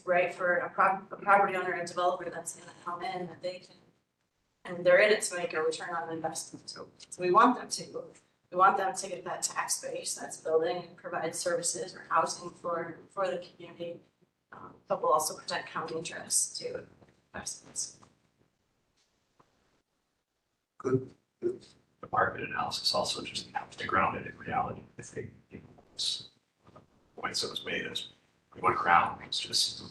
right for a property owner and developer that's gonna come in, that they can, and they're in it to make a return on investment. So we want them to, we want them to get that tax base that's building and provide services or housing for the community. But we'll also protect county interests too, investments. Good. The market analysis also just happens to ground it in reality. I think, it's the point that was made is we want to ground, it's just,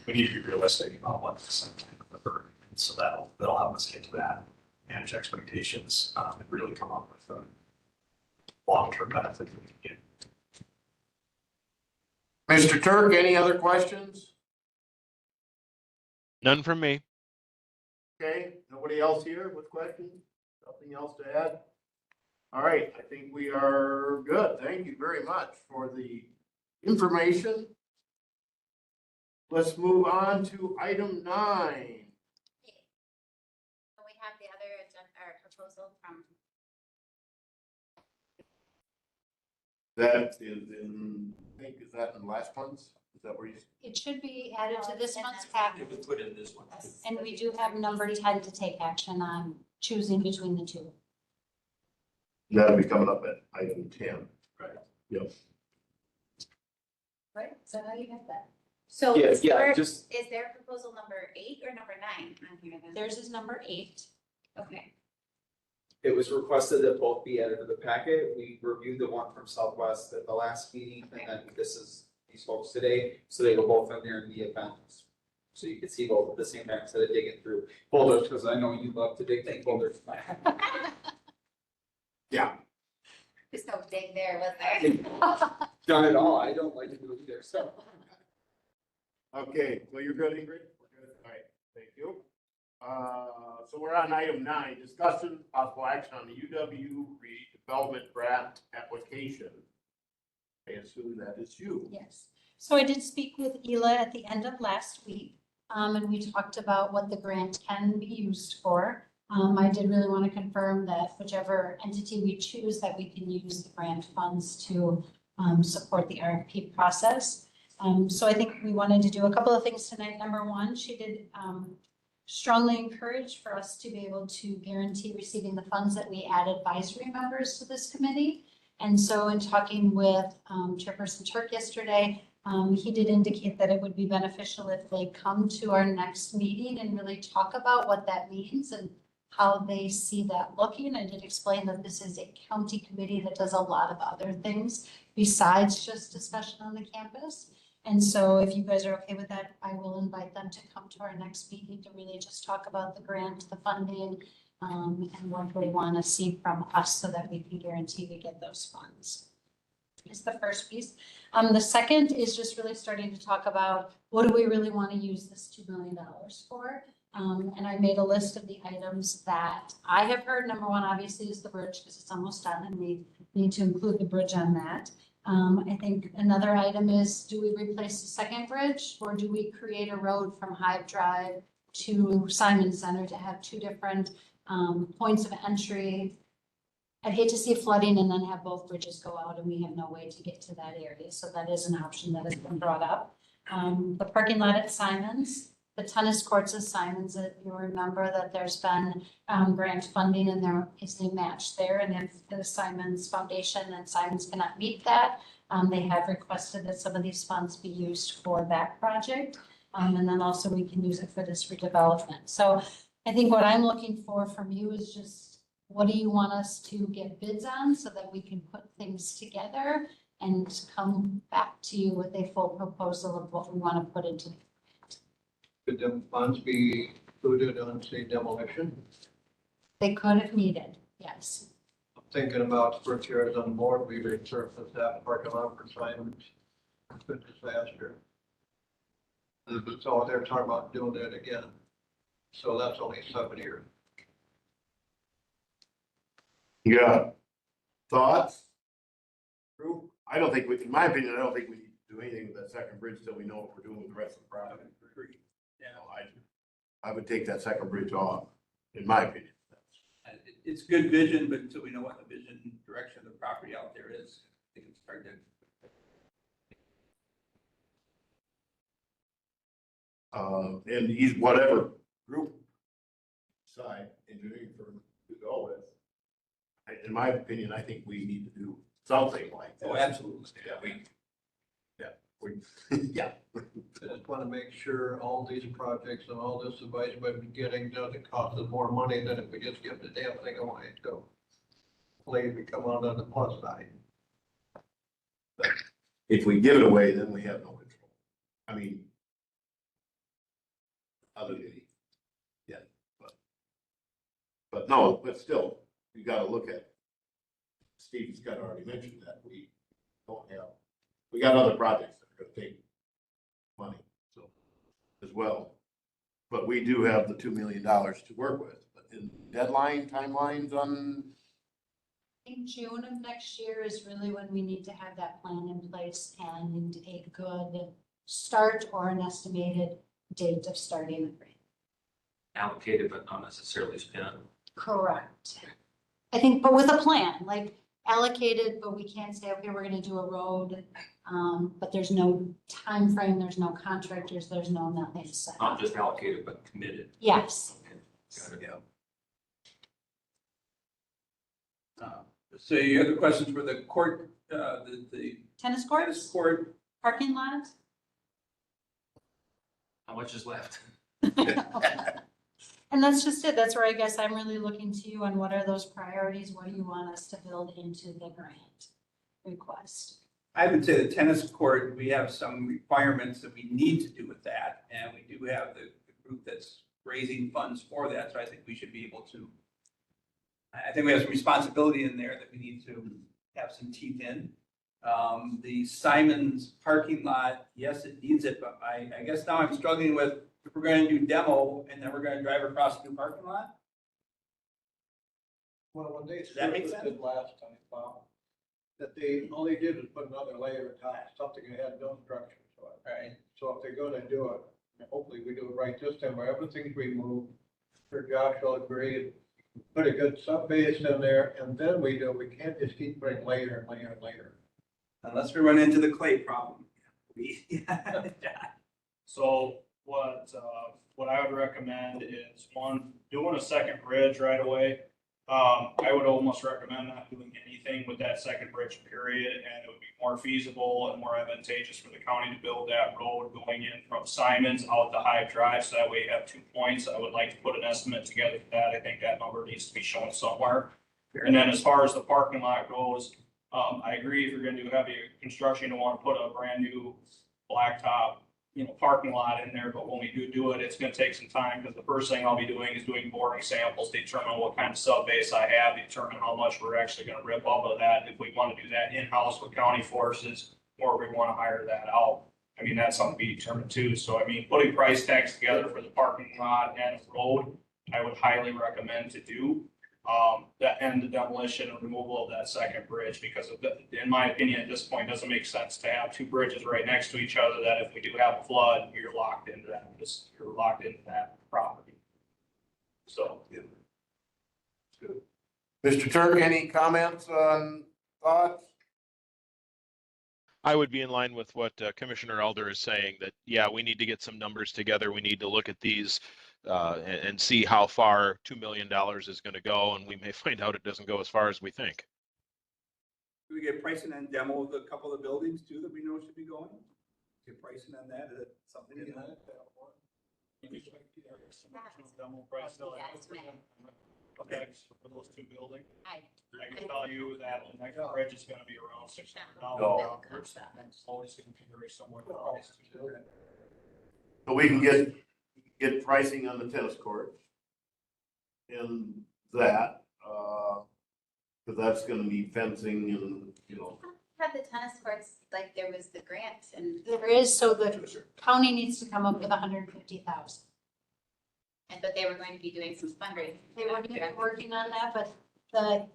we need to be realistic about what the burden. So that'll help us get to that, manage expectations, and really come up with a long-term benefit for the community. Mr. Turk, any other questions? None from me. Okay, nobody else here with questions? Nothing else to add? All right, I think we are good. Thank you very much for the information. Let's move on to item 9. So we have the other agenda, or proposal from, That is in, I think, is that in last month's? Is that where you? It should be added to this And month's that's- packet, If we put in this one. and we do have number 10 to take action on choosing between the two. That'll be coming up at item 10. Right. Yep. right, so how you got that? So Yes, yeah, where- just, is their proposal number 8 or number 9 on here then? Theirs is number 8. Okay, it was requested that both be added to the packet. We reviewed the one from Southwest at the last meeting, and then this is these folks today, so they were both in there in the event. So you could see both at the same time instead of digging through folders, because I know you love to dig through folders. Yeah. there's no dig there, was there? Done it all, I don't like to do it either, so. Okay, well, you're good, Ingrid? We're good. All right, thank you. So we're on item 9, discussion possible action on the UW redevelopment grant application. I assume that is you. Yes. So I did speak with Ela at the end of last week, and we talked about what the grant can be used for. I did really want to confirm that whichever entity we choose, that we can use the grant funds to support the RFP process. So I think we wanted to do a couple of things tonight. Number one, she did strongly encourage for us to be able to guarantee receiving the funds that we add advisory members to this committee. And so in talking with Chairperson Turk yesterday, he did indicate that it would be beneficial if they come to our next meeting and really talk about what that means and how they see that looking. I did explain that this is a county committee that does a lot of other things besides just discussion on the campus. And so if you guys are okay with that, I will invite them to come to our next meeting to really just talk about the grant, the funding, and what they want to see from us so that we can guarantee we get those funds. Is the first piece. The second is just really starting to talk about what do we really want to use this $2 million for? And I made a list of the items that I have heard. Number one, obviously, is the bridge because it's almost done and we need to include the bridge on that. I think another item is, do we replace the second bridge or do we create a road from Hive Drive to Simon Center to have two different points of entry? I'd hate to see flooding and then have both bridges go out and we have no way to get to that area. So that is an option that has been brought up. The parking lot at Simon's, the tennis courts at Simon's, you'll remember that there's been grant funding and there is a match there. And if the Simon's Foundation and Simon's cannot meet that, they have requested that some of these funds be used for that project. And then also we can use it for this redevelopment. So I think what I'm looking for from you is just, what do you want us to get bids on so that we can put things together and come back to you with a full proposal of what we want to put into it? Could the funds be included on, say, demolition? They could if needed, yes. I'm thinking about split chairs on the board, we resurfaced that parking lot for Simon's. Good disaster. So they're talking about doing that again. So that's only 7 years. Yeah. Thoughts? Drew? I don't think we, in my opinion, I don't think we need to do anything with that second bridge till we know what we're doing with the rest of the project. I would take that second bridge off, in my opinion. It's good vision, but until we know what the vision direction of the property out there is, I think it's hard to. And he's whatever group side engineering firm to go with. in my opinion, I think we need to do something like that. Oh, absolutely. Yeah. I just want to make sure all these projects and all this advice we've been getting doesn't cost us more money than if we just give the damn thing away. So hopefully we come out on the plus side. If we give it away, then we have no control. I mean, other than, yeah, but no, but still, you gotta look at, Steve's got already mentioned that we don't have, we got other projects that are gonna take money, so, as well. But we do have the $2 million to work with, but in deadline, timelines on, I think June of next year is really when we need to have that plan in place and a good start or an estimated date of starting the grant. Allocated but not necessarily spent. Correct. I think, but with a plan, like allocated, but we can't say, okay, we're gonna do a road. But there's no time frame, there's no contractors, there's no nothing set. Not just allocated, but committed. Yes. Okay, got it. So you have the questions for the court, the Tennis tennis courts, court. parking lot? How much is left? And that's just it. That's where I guess I'm really looking to you on what are those priorities? What do you want us to build into the grant request? I would say the tennis court, we have some requirements that we need to do with that. And we do have the group that's raising funds for that. So I think we should be able to, I think we have some responsibility in there that we need to have some teeth in. The Simon's parking lot, yes, it needs it, but I guess now I'm struggling with if we're going to do demo and then we're going to drive across the new parking lot. Well, when they That makes surfaced it last time, Bob, that all they did was put another layer of tile, something that had no structure to it. Right. So if they're gonna do it, and hopefully we do it right this time, where everything's removed, for Josh will agree, put a good sub base in there, and then we can't just keep putting layer and layer and layer. Unless we run into the clay problem. So what I would recommend is one, doing a second bridge right away. I would almost recommend not doing anything with that second bridge period, and it would be more feasible and more advantageous for the county to build that road going in from Simons out to Hive Drive, so that way you have 2 points. I would like to put an estimate together for that. I think that number needs to be shown somewhere. And then as far as the parking lot goes, I agree if you're gonna do heavy construction, you want to put a brand new blacktop, parking lot in there, but when we do it, it's gonna take some time, because the first thing I'll be doing is doing boring samples, determine what kind of sub base I have, determine how much we're actually gonna rip off of that, if we want to do that in-house with county forces, or if we want to hire that out. I mean, that's something to be determined too. So I mean, putting price tags together for the parking lot and road, I would highly recommend to do. That and the demolition and removal of that second bridge, because in my opinion, at this point, it doesn't make sense to have 2 bridges right next to each other, that if we do have a flood, you're locked into that, you're locked into that property. So. Mr. Turk, any comments on thoughts? I would be in line with what Commissioner Elder is saying, that, yeah, we need to get some numbers together. We need to look at these and see how far $2 million is going to go, and we may find out it doesn't go as far as we think. Do we get pricing and demo of a couple of buildings too that we know should be going? Get pricing on that, is it something in that? Demo price, okay, for those 2 buildings. I can tell you that the next bridge is gonna be around $600. Always gonna be very somewhere. So we can get pricing on the tennis courts. And that, because that's gonna be fencing and, Have the tennis courts, like there was the grant and, There is, so the county needs to come up with 150,000. but they were going to be doing some fundraising. They were working on that, but the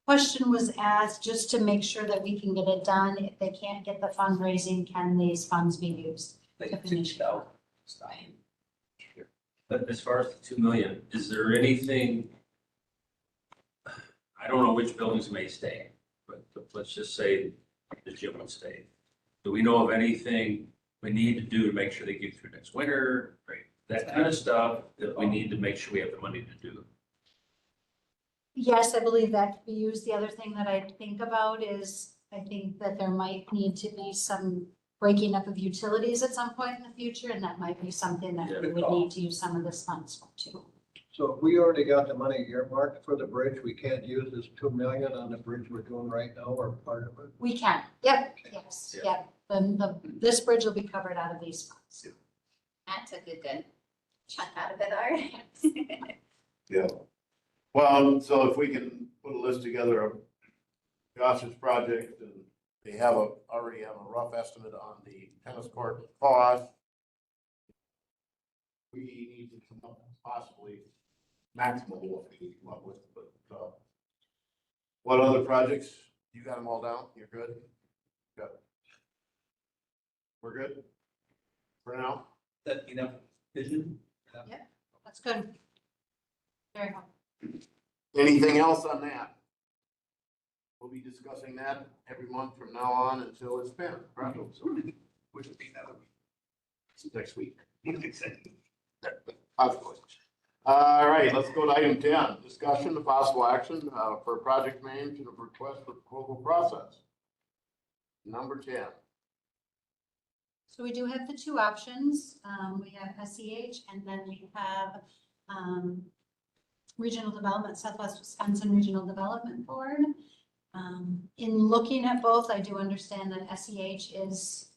question was asked just to make sure that we can get it done. If they can't get the fundraising, can these funds be used? Like 2,000. But as far as the 2 million, is there anything? I don't know which buildings may stay, but let's just say the gym would stay. Do we know of anything we need to do to make sure they get through next winter? Right. That kind of stuff that we need to make sure we have the money to do. Yes, I believe that could be used. The other thing that I think about is, I think that there might need to be some breaking up of utilities at some point in the future, and that might be something that we would need to use some of this funds for too. So if we already got the money earmarked for the bridge, we can't use this 2 million on the bridge we're doing right now or part of it? We can, yep, yes, yep. This bridge will be covered out of these funds. That took a good chunk out of it already. Yeah. Well, so if we can put a list together of Josh's project, and they already have a rough estimate on the tennis court cost. We need to come up with possibly maximum what we need to come up with, but, what other projects? You got them all down? You're good? Good. We're good? For now? That enough vision? That's good. Very helpful. Anything else on that? We'll be discussing that every month from now on until it's spent, right? Which would be another Next week. week. Of course. All right, let's go to item 10, discussion of possible action for project management of request for proposal process. Number 10. So we do have the two options. We have SEH and then we have Regional Development, Southwest Wisconsin Regional Development Board. In looking at both, I do understand that SEH is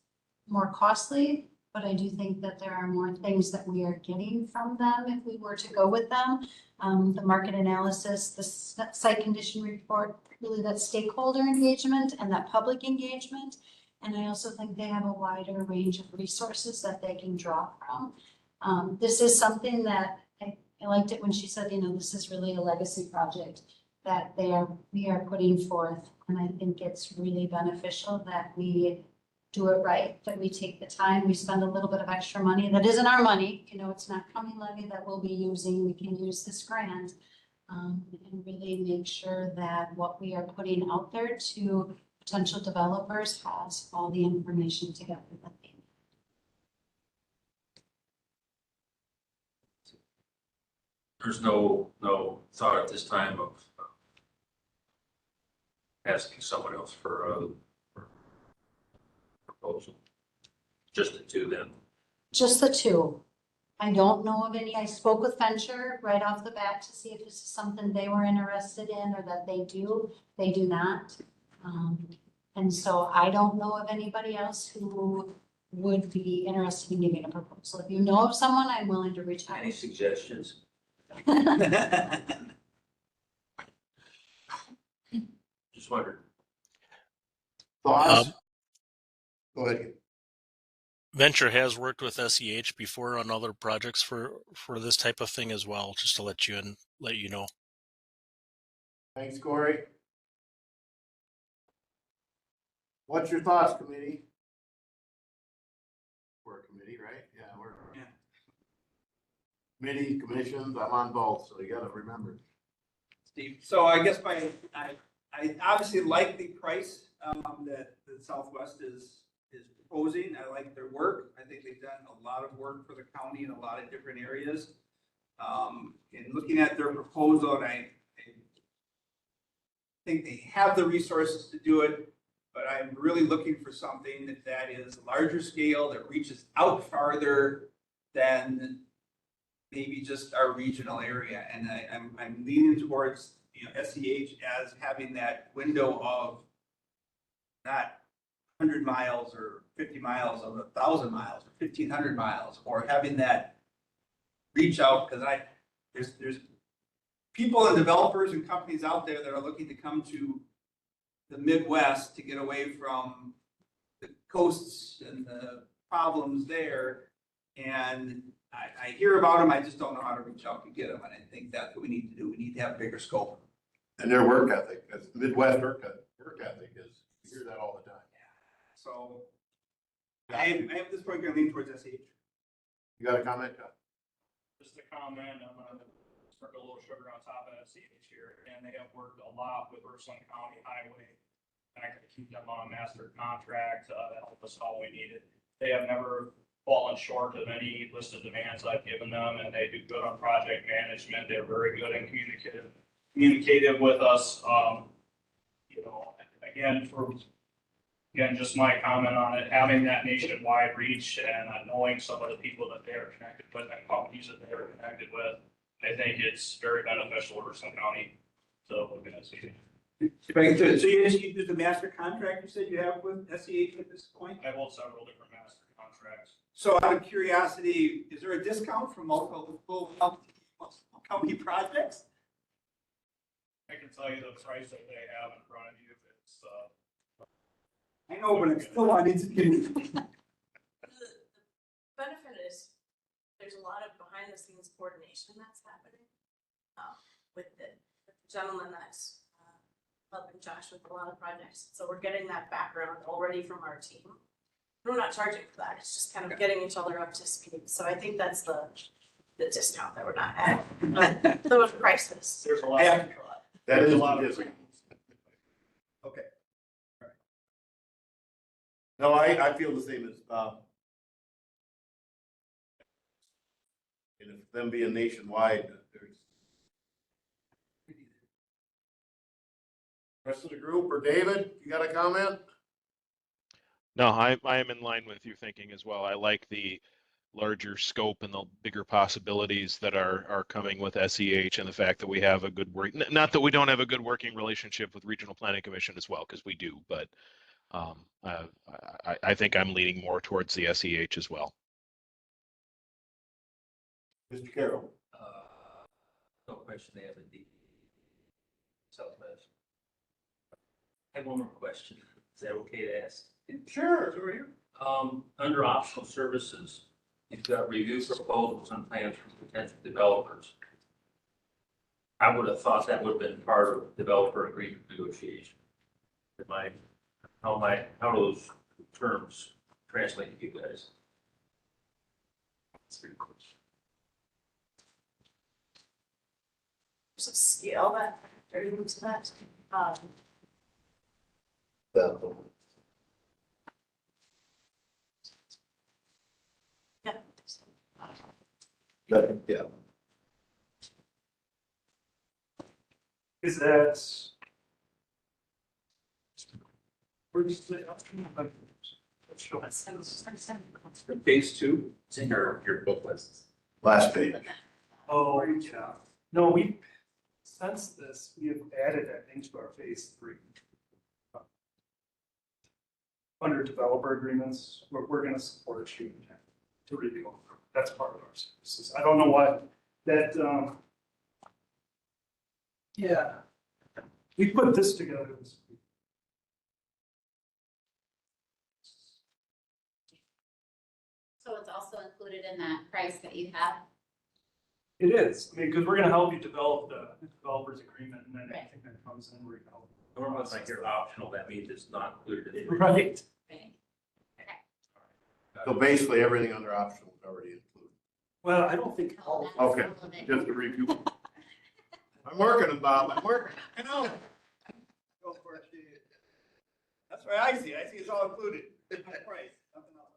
more costly, but I do think that there are more things that we are getting from them if we were to go with them. The market analysis, the site condition report, really that stakeholder engagement and that public engagement. And I also think they have a wider range of resources that they can draw from. This is something that I liked it when she said, this is really a legacy project that we are putting forth. And I think it's really beneficial that we do it right, that we take the time, we spend a little bit of extra money that isn't our money, it's not county levy that we'll be using, we can use this grant. And really make sure that what we are putting out there to potential developers has all the information together that they need. There's no thought at this time of asking someone else for a proposal. Just the two then. Just the two. I don't know of any. I spoke with Venture right off the bat to see if this is something they were interested in or that they do. They do not. And so I don't know of anybody else who would be interested in giving a proposal. If you know of someone, I'm willing to reach out. Any suggestions? Just wondered. Thoughts? Go ahead. Venture has worked with SEH before on other projects for this type of thing as well, just to let you know. Thanks, Corey. What's your thoughts, committee? We're a committee, right? Yeah, we're. Yeah. Committee, commissions, I'm on both, so you gotta remember. Steve, so I guess I obviously like the price that the Southwest is proposing. I like their work. I think they've done a lot of work for the county in a lot of different areas. In looking at their proposal, and I think they have the resources to do it, but I'm really looking for something that is larger scale, that reaches out farther than maybe just our regional area. And I'm leaning towards, SEH as having that window of not 100 miles or 50 miles of 1,000 miles or 1,500 miles, or having that reach out, because there's people and developers and companies out there that are looking to come to the Midwest to get away from the coasts and the problems there. And I hear about them, I just don't know how to reach out to get them, and I think that's what we need to do. We need to have a bigger scope. And their work ethic, because Midwest work ethic is, you hear that all the time. So I am at this point going to lean towards SEH. You got a comment, John? Just a comment, I'm gonna sprinkle a little sugar on top of SEH here, and they have worked a lot with Richland County Highway. I can keep them on a master contract to help us all we needed. They have never fallen short of any list of demands I've given them, and they do good on project management. They're very good and communicative. communicative with us, again, just my comment on it, having that nationwide reach and knowing some of the people that they are connected with and companies that they are connected with, I think it's very beneficial for Richland County. So we're gonna see. So you do the master contract you said you have with SEH at this point? I hold several different master contracts. So out of curiosity, is there a discount for multiple county projects? I can tell you the price that they have in front of you. It's, I know, but it's still on Instagram. The benefit is, there's a lot of behind the scenes coordination that's happening, with the gentleman that's, helping Josh with a lot of projects. So we're getting that background already from our team. We're not charging for that, it's just kind of getting each other up to speed. So I think that's the discount that we're not adding. Those prices. there's a lot. Yeah. That There's is a the lot of. difference. Okay. No, I feel the same as Bob. And if them being nationwide, there's. Rest of the group, or David, you got a comment? No, I am in line with your thinking as well. I like the larger scope and the bigger possibilities that are coming with SEH, and the fact that we have a good work, not that we don't have a good working relationship with Regional Planning Commission as well, because we do, but I think I'm leaning more towards the SEH as well. Mr. Carroll. No question, they have a deep Southwest. I have one more question. Is that okay to ask? Sure, over here. Under optional services, you've got review proposals and plans from potential developers. I would have thought that would have been part of developer agreement negotiation. How do those terms translate to you guys? That's a good question. There's a scale that factors into that. Yeah. Yeah. Is that? Where does the? Phase two, it's in your book list. Last page. Oh, yeah. No, we, since this, we have added that into our phase 3. Under developer agreements, we're gonna support you to review. That's part of our services. I don't know why that, yeah. We put this together this week. So it's also included in that price that you have? It is, I mean, because we're gonna help you develop the developer's agreement, and then Right. anything that comes in, we're gonna help. Normally, when I hear optional, that means it's not included in it. Right. Right. So basically, everything under optional is already included. Well, I don't think all of Okay, just to review. I'm working it, Bob, I'm working. I know. Go for it. That's right, I see it's all included. Right, nothing else.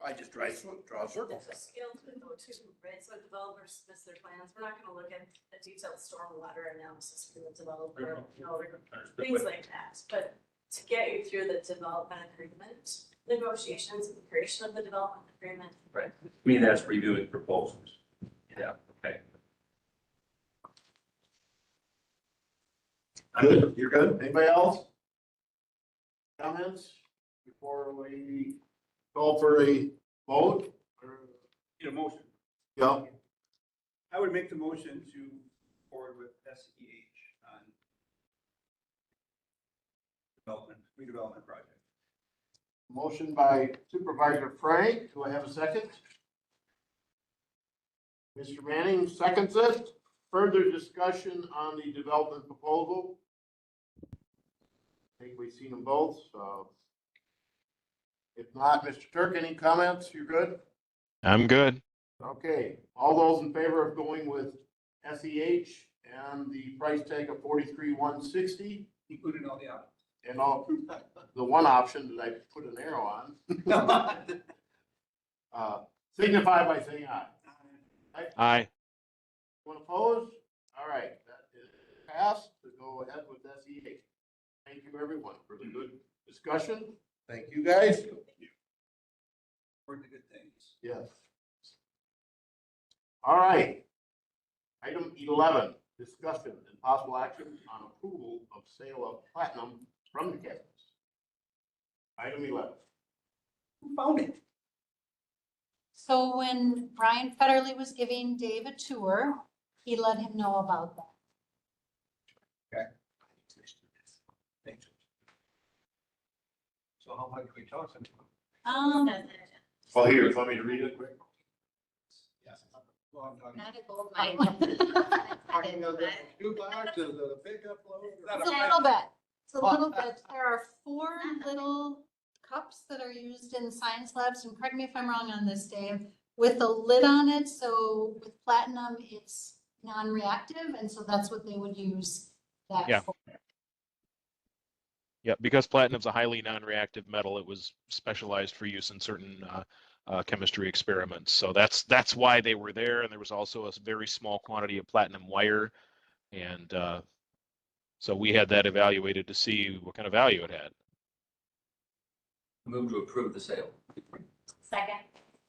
I just draw a circle. There's a scale to it though too, right? So developers submit their plans. We're not gonna look at a detailed stormwater analysis for the developer, things like that. But to get you through the development agreement, negotiations, and the creation of the development agreement. Right. I mean, that's reviewing proposals. Yeah, okay. Good, you're good. Anybody else? Comments before we call for a vote? Need a motion. Yeah, I would make the motion to forward with SEH on redevelopment project. motion by Supervisor Frank. Do I have a second? Mr. Manning seconds it. Further discussion on the development proposal? I think we've seen them both, so. If not, Mr. Turk, any comments? You're good? I'm good. Okay, all those in favor of going with SEH and the price tag of $43,160 Including all the options. and all, the one option that I put an arrow on. Signify by saying aye. Aye. Anyone opposed? All right, that is passed to go ahead with SEH. Thank you, everyone, for the good discussion. Thank you, guys. For the good things. Yes. All right. Item 11, discussion and possible action on approval of sale of platinum from the campus. Item 11. Who found it? So when Brian Federley was giving Dave a tour, he let him know about that. So how much are we talking? Well, here, want me to read it quick? Yes. Well, I'm talking- Not a gold mine. Talking of the two boxes of the pickup load. It's a little bit. It's a little bit. There are 4 little cups that are used in science labs, and correct me if I'm wrong on this, Dave, with a lid on it. So with platinum, it's non-reactive, and so that's what they would use that Yeah. for. Yeah, because platinum's a highly non-reactive metal, it was specialized for use in certain chemistry experiments. So that's why they were there. And there was also a very small quantity of platinum wire. And so we had that evaluated to see what kind of value it had. Move to approve the sale. Second.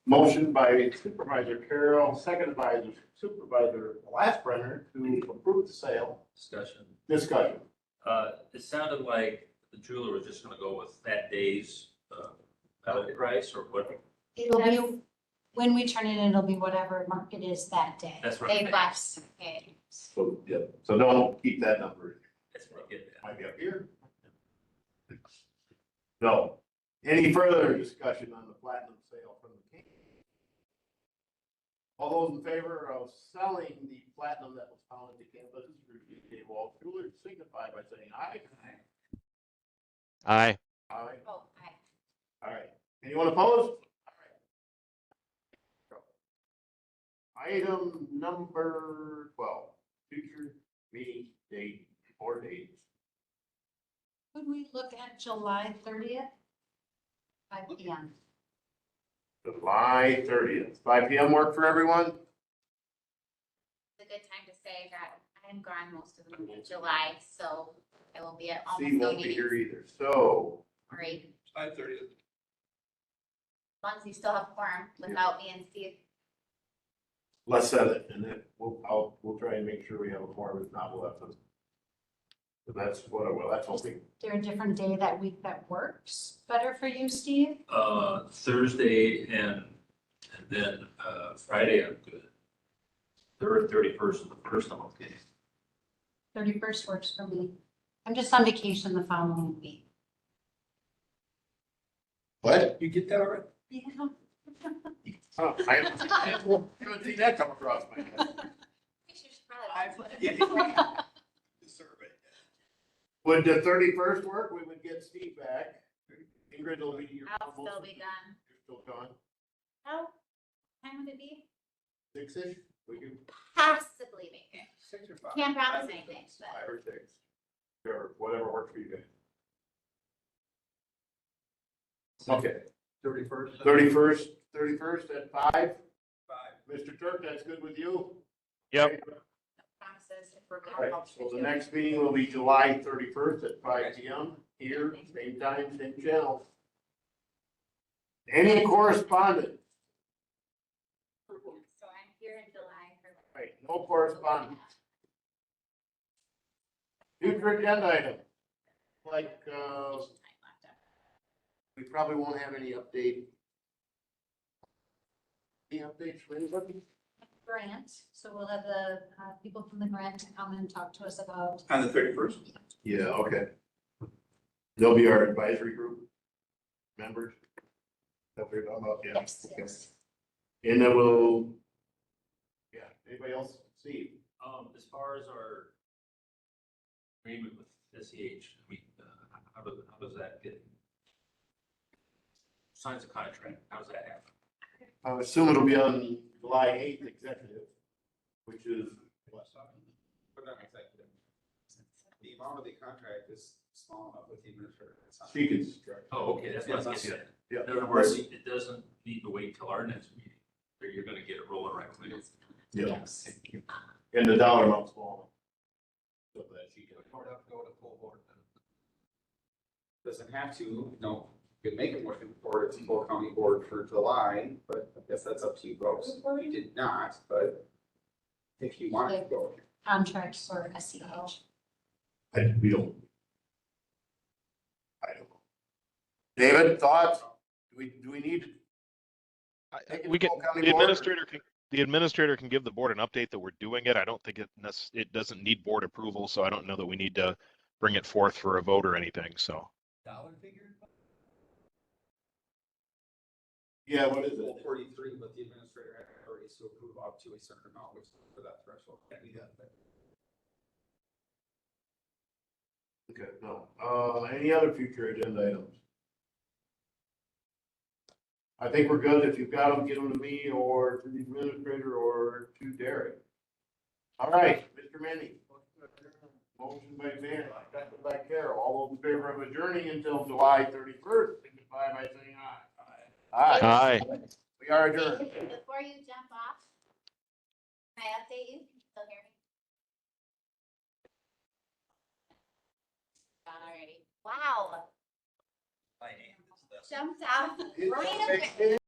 Motion by Supervisor Carroll, seconded by Supervisor Glassbrenner to approve the sale. Discussion. Discussion. It sounded like the jeweler was just gonna go with that day's metal price or what? It'll be, when we turn it in, it'll be whatever market is that day. That's what They I left. Okay. So, yeah, so don't keep that number. That's what I get at. Might be up here. No. Any further discussion on the platinum sale from the king? All those in favor of selling the platinum that was found at the campus through J.J. Wall Jeweler signify by saying aye. Aye. Aye. Oh, hi. All right. Anyone opposed? All right. Item number 12, future meeting date or dates. Could we look at July 30th? 5 p.m. July 30th, 5 p.m. work for everyone? It's a good time to say that I'm gone most of the month of July, so I will be at almost Steve no won't be meetings. here either, so. Right, 5:30. as long as you still have quorum without me and Steve. Let's set it, and then we'll try and make sure we have a forum. If not, we'll have to. But that's what, well, that's hoping. Is there a different day that week that works better for you, Steve? Thursday and then Friday, I'm good. 31st and the first, I'm okay. 31st works for me. I'm just on vacation the following week. What? You get that already? Yeah. Oh, I haven't seen that come across my head. We should probably. The survey. Would the 31st work? We would get Steve back. Ingrid will be here. I'll still be gone. You're still gone? How time would it be? 6-ish? We can, Possibly make it. 6 or 5. Can't promise anything, but 5 or 6. Sure, whatever works for you guys. Okay, 31st. 31st at 5. 5. Mr. Turk, that's good with you? Yep. promises if we're. All right, so the next meeting will be July 31st at 5 p.m. here, same time, same channel. Any correspondence? So I'm here in July for. Right, no correspondence. Future agenda item, like, we probably won't have any update. Any updates from anybody? Grant, so we'll have the people from the grant to come and talk to us about. On the 31st? Yeah, okay. They'll be our advisory group members. That we're talking about, yeah. Yes, Okay. yes. And then we'll, yeah, anybody else see? As far as our agreement with SEH, I mean, how does that get? Signs a contract, how does that happen? I assume it'll be on July 8th executive, which is what? Put on executive. The amount of the contract is small enough with the administrator. It's not- She can. Oh, okay, that's what I was getting at. Yeah. In other words, it doesn't need to wait till our next meeting, or you're gonna get it rolling right away. Yeah. And the dollar amount's small. so that she can. Or have to go to full board then. Doesn't have to, no, you can make a motion for it to full county board for July, but I guess that's up to you folks. You did not, but if you want to go. Contract for SEH. We don't. I don't know. David, thoughts? Do we need? Take it We to can, full county the board? administrator can give the board an update that we're doing it. I don't think it doesn't need board approval, so I don't know that we need to bring it forth for a vote or anything, so. Dollar figure? Yeah, what is it? 43, but the administrator had already to approve up to a certain amount, which is for that threshold. Okay, no. Any other future agenda items? I think we're good. If you've got them, get them to me or to the administrator or to Derek. All right, Mr. Manning. Motion by Van, second by Carol. All those in favor of adjourning until July 31st, signify by saying aye. Aye. Aye. We are adjourned. Before you jump off, can I update you? Can you still hear me? Gone already. Wow, My name is the. jumped out. It's Right okay.